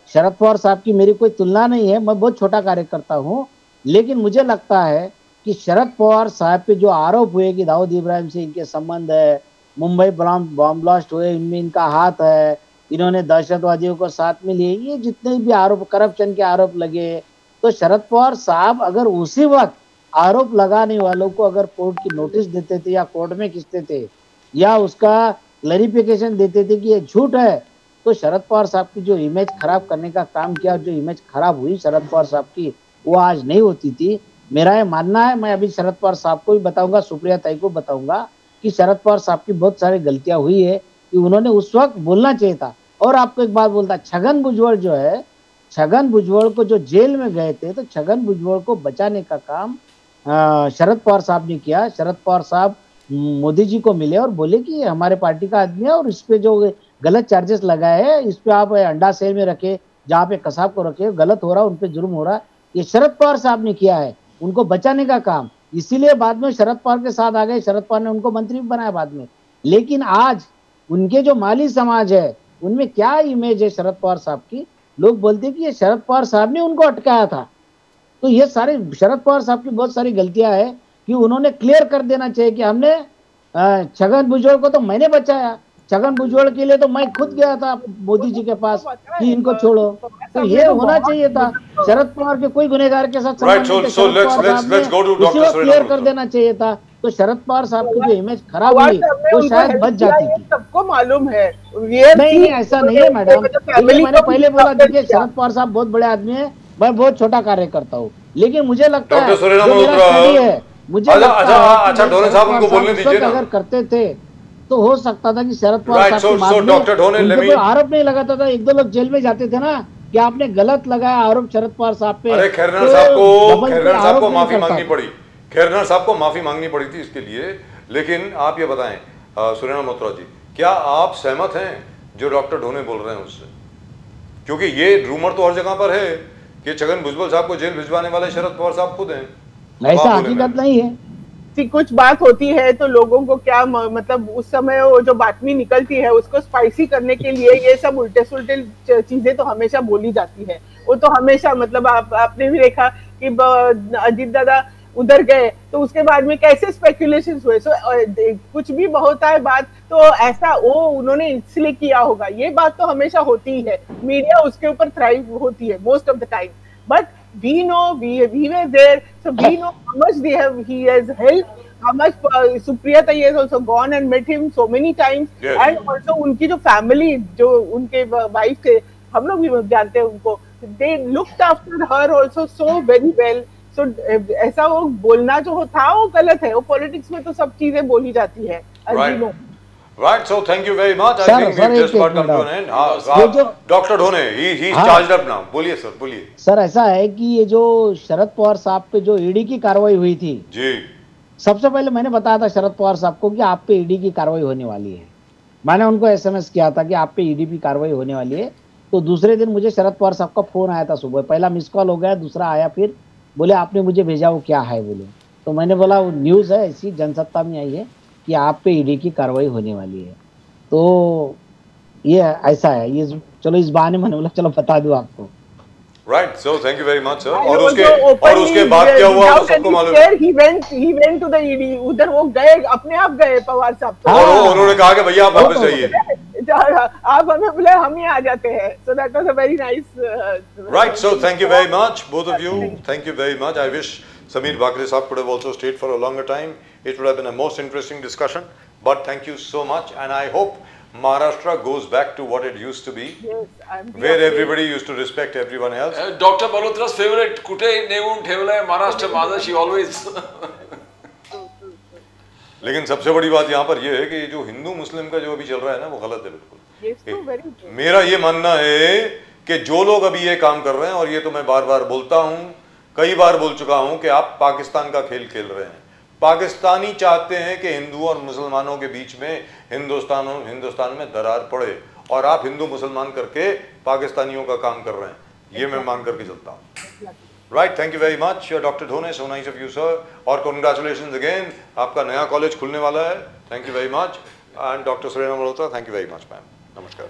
S4: शरद पवार साहब की मेरी कोई तुलना नहीं है, मैं बहुत छोटा कार्यकर्ता हूँ। लेकिन मुझे लगता है कि शरद पवार साहब पे जो आरोप हुए कि दाऊद इब्राहिम से इनके संबंध है, मुंबई बॉम्ब ब्लास्ट हुए इनमें इनका हाथ है, इन्होंने दहशतवादियों को साथ में लिए, ये जितने भी आरोप, करप्शन के आरोप लगे, तो शरद पवार साहब अगर उसी वक्त आरोप लगाने वालों को अगर कोर्ट की नोटिस देते थे या कोर्ट में खींचते थे या उसका क्लैरिफिकेशन देते थे कि ये झूठ है, तो शरद पवार साहब की जो इमेज खराब करने का काम किया, जो इमेज खराब हुई शरद पवार साहब की, वो आज नहीं होती थी। मेरा ये मानना है, मैं अभी शरद पवार साहब को भी बताऊंगा, सुप्रिया ताई को बताऊंगा कि शरद पवार साहब की बहुत सारी गलतियां हुई है कि उन्होंने उस वक्त बोलना चाहिए था। और आपको एक बात बोलता, छगन भुजबल जो है, छगन भुजबल को जो जेल में गए थे, तो छगन भुजबल को बचाने का काम शरद पवार साहब ने किया। शरद पवार साहब मोदी जी को मिले और बोले कि हमारे पार्टी का आदमी है और इस पे जो गलत चार्जेस लगाए हैं, इस पे आप अंडा सेल में रखे, जहाँ पे कसाब को रखे, गलत हो रहा है, उन पे जुर्म हो रहा है। ये शरद पवार साहब ने किया है, उनको बचाने का काम। इसीलिए बाद में शरद पवार के साथ आ गए, शरद पवार ने उनको मंत्री भी बनाया बाद में। लेकिन आज उनके जो माली समाज है उनमें क्या इमेज है शरद पवार साहब की, लोग बोलते हैं कि ये शरद पवार साहब ने उनको अटकाया था। तो ये सारे शरद पवार साहब की बहुत सारी गलतियां हैं कि उन्होंने क्लियर कर देना चाहिए कि हमने छगन भुजबल को तो मैंने बचाया, छगन भुजबल के लिए तो मैं खुद गया था मोदी जी के पास कि इनको छोड़ो। तो ये होना चाहिए था, शरद पवार के कोई गुनहगार के साथ क्लियर कर देना चाहिए था, तो शरद पवार साहब की जो इमेज खराब हुई वो शायद बच जाती थी।
S5: सबको मालूम है।
S4: नहीं, ऐसा नहीं है मैडम, मैंने पहले बोला देखिए शरद पवार साहब बहुत बड़े आदमी है, मैं बहुत छोटा कार्य करता हूँ, लेकिन मुझे लगता है मुझे अगर करते थे तो हो सकता था कि शरद पवार साहब आरोप नहीं लगाता था, एक दो लोग जेल में जाते थे ना कि आपने गलत लगाया आरोप शरद पवार साहब पे।
S1: अरे खैरनार साहब को माफी मांगनी पड़ी, खैरनार साहब को माफी मांगनी पड़ी थी इसके लिए। लेकिन आप ये बताएं सुरेना मल्होत्रा जी, क्या आप सहमत हैं जो डॉक्टर ढोने बोल रहे हैं उससे? क्योंकि ये रूमर तो हर जगह पर है कि छगन भुजबल साहब को जेल भिजवाने वाले शरद पवार साहब खुद हैं।
S4: ऐसा हकीकत नहीं है।
S5: कुछ बात होती है तो लोगों को क्या मतलब उस समय वो जो बातमी निकलती है उसको स्पाइसी करने के लिए ये सब उल्टे सुल्टे चीजें तो हमेशा बोली जाती है। वो तो हमेशा मतलब आपने भी देखा कि अजीत दादा उधर गए तो उसके बाद में कैसे स्पेकुलेशंस हुए। कुछ भी होता है बात तो ऐसा वो उन्होंने इसलिए किया होगा, ये बात तो हमेशा होती ही है, मीडिया उसके ऊपर थ्राइव होती है most of the time. But we know we were there, so we know how much he has helped, how much Supriya Tai has also gone and met him so many times, yes. And also उनकी जो family जो उनके wife थे हम लोग भी जानते हैं उनको, they looked after her also so very well. So ऐसा वो बोलना जो था वो गलत है, वो पॉलिटिक्स में तो सब चीजें बोली जाती है, as you know.
S1: Right, so thank you very much. I think we've just about come to an end. Dr. Dhone, he's charged up now. बोलिए सर, बोलिए.
S4: सर ऐसा है कि ये जो शरद पवार साहब पे जो ईडी की कार्रवाई हुई थी
S1: जी,
S4: सबसे पहले मैंने बताया था शरद पवार साहब को कि आप पे ईडी की कार्रवाई होने वाली है। मैंने उनको एसएमएस किया था कि आप पे ईडी की कार्रवाई होने वाली है। तो दूसरे दिन मुझे शरद पवार साहब का फोन आया था सुबह, पहला मिस कॉल हो गया, दूसरा आया, फिर बोले आपने मुझे भेजा, वो क्या है बोले। तो मैंने बोला वो न्यूज़ है, ऐसी जनसत्ता में आई है कि आप पे ईडी की कार्रवाई होने वाली है। तो ये ऐसा है, ये चलो इस बहाने मैंने बोला चलो बता दूं आपको।
S1: Right, so thank you very much, sir. और उसके बाद क्या हुआ वो सबको मालूम है।
S5: He went to the ED, उधर वो गए, अपने आप गए पवार साहब।
S1: और उन्होंने कहा कि भैया आप वापस जाइए।
S5: आप हमें बुलाए, हम ही आ जाते हैं। So that was a very nice.
S1: Right, so thank you very much, both of you. Thank you very much. I wish Sameer Bhakre sahab could have also stayed for a longer time. It would have been a most interesting discussion. But thank you so much, and I hope Maharashtra goes back to what it used to be, where everybody used to respect everyone else.
S2: Dr. Malhotra's favorite, कुठे नेऊन ठेवलंय महाराष्ट्र माझं, she always.
S1: लेकिन सबसे बड़ी बात यहाँ पर ये है कि जो हिंदू मुस्लिम का जो अभी चल रहा है ना, वो गलत है बिल्कुल। मेरा ये मानना है कि जो लोग अभी ये काम कर रहे हैं, और ये तो मैं बार बार बोलता हूँ, कई बार बोल चुका हूँ कि आप पाकिस्तान का खेल खेल रहे हैं। पाकिस्तानी चाहते हैं कि हिंदू और मुसलमानों के बीच में हिंदुस्तान में दरार पड़े, और आप हिंदू मुसलमान करके पाकिस्तानियों का काम कर रहे हैं। ये मैं मान करके चलता हूँ। Right, thank you very much doctor Dhone, so nice of you sir, और कांग्रेचुलेशंस अगेन, आपका नया कॉलेज खुलने वाला है। Thank you very much. And doctor Surendra Malhotra, thank you very much ma'am, नमस्कार।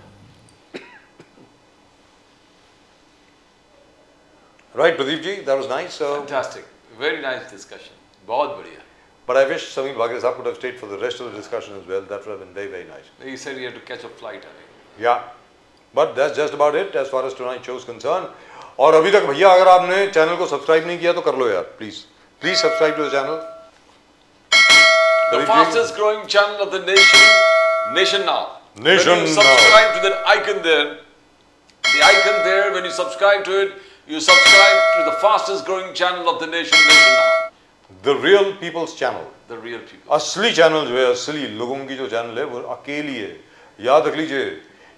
S1: Right Pradeep ji, that was nice,
S2: fantastic, very nice discussion, बहुत बढ़िया।
S1: But I wish Sameer Bhakre sahab could have stayed for the rest of the discussion as well. That would have been very, very nice.
S2: He said he had to catch a flight. I mean.
S1: Yeah, but that's just about it as far as tonight's show is concerned. और अभी तक भैया अगर आपने channel को subscribe नहीं किया तो कर लो यार, please subscribe to the channel.
S2: The fastest growing channel of the nation now.
S1: Nation
S2: when you subscribe to that icon there, the icon there, when you subscribe to it, you subscribe to the fastest growing channel of the nation now.
S1: The real people's channel.
S2: The real people.
S1: असली channel जो है, असली लोगों की जो channel है वो अकेली है। याद रख लीजिए,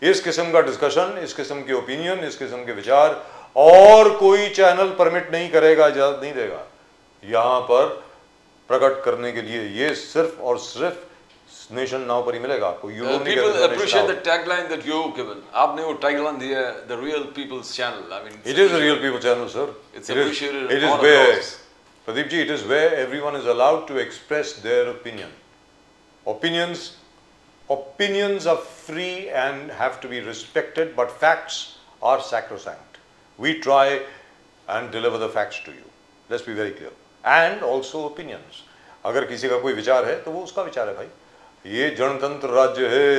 S1: इस किस्म का डिस्कशन, इस किस्म के ओपिनियन, इस किस्म के विचार और कोई चैनल परमिट नहीं करेगा, इजाजत नहीं देगा यहाँ पर प्रकट करने के लिए। ये सिर्फ और सिर्फ नेशन नाउ पर ही मिलेगा आपको।
S2: People appreciate the tagline that you've given. आपने वो tagline दिया, the real people's channel. I mean,
S1: it is the real people's channel, sir.
S2: It's appreciated.
S1: It is where, Pradeep ji, it is where everyone is allowed to express their opinion. Opinions are free and have to be respected, but facts are sacrosanct. We try and deliver the facts to you. Let's be very clear. And also opinions. अगर किसी का कोई विचार है तो वो उसका विचार है भाई। ये जनतंत्र राज्य है।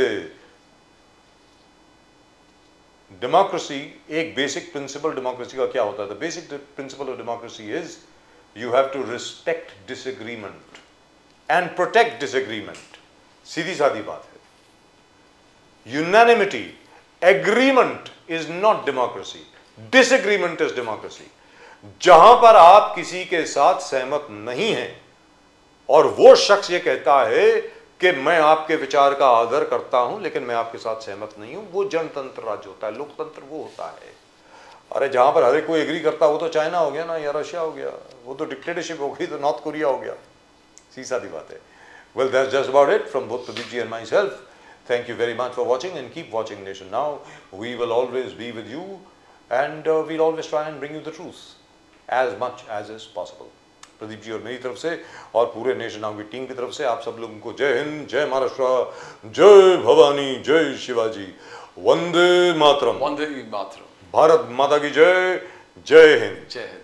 S1: डेमोक्रेसी, एक बेसिक प्रिंसिपल डेमोक्रेसी का क्या होता है? The basic principle of democracy is you have to respect disagreement and protect disagreement. सीधी सादी बात है। Unanimity, agreement is not democracy. Disagreement is democracy. जहां पर आप किसी के साथ सहमत नहीं हैं और वो शख्स ये कहता है कि मैं आपके विचार का आदर करता हूं लेकिन मैं आपके साथ सहमत नहीं हूं, वो जनतंत्र राज्य होता है। लोकतंत्र वो होता है, अरे जहां पर हर एक कोई एग्री करता वो तो चाइना हो गया ना, या रशिया हो गया, वो तो डिक्टेटरशिप हो गई, तो नॉर्थ कोरिया हो गया। सीधी सादी बात है। Well, that's just about it from both Pradeep ji and myself. Thank you very much for watching and keep watching Nation Now. We will always be with you and we'll always try and bring you the truth as much as is possible. Pradeep ji और मेरी तरफ से और पूरे nation now की team की तरफ से आप सब लोगों को जय हिंद, जय महाराष्ट्र, जय भवानी, जय शिवाजी, वंदे मातरम।
S2: वंदे मातरम।
S1: भारत माता की जय, जय हिंद।
S2: जय हिंद।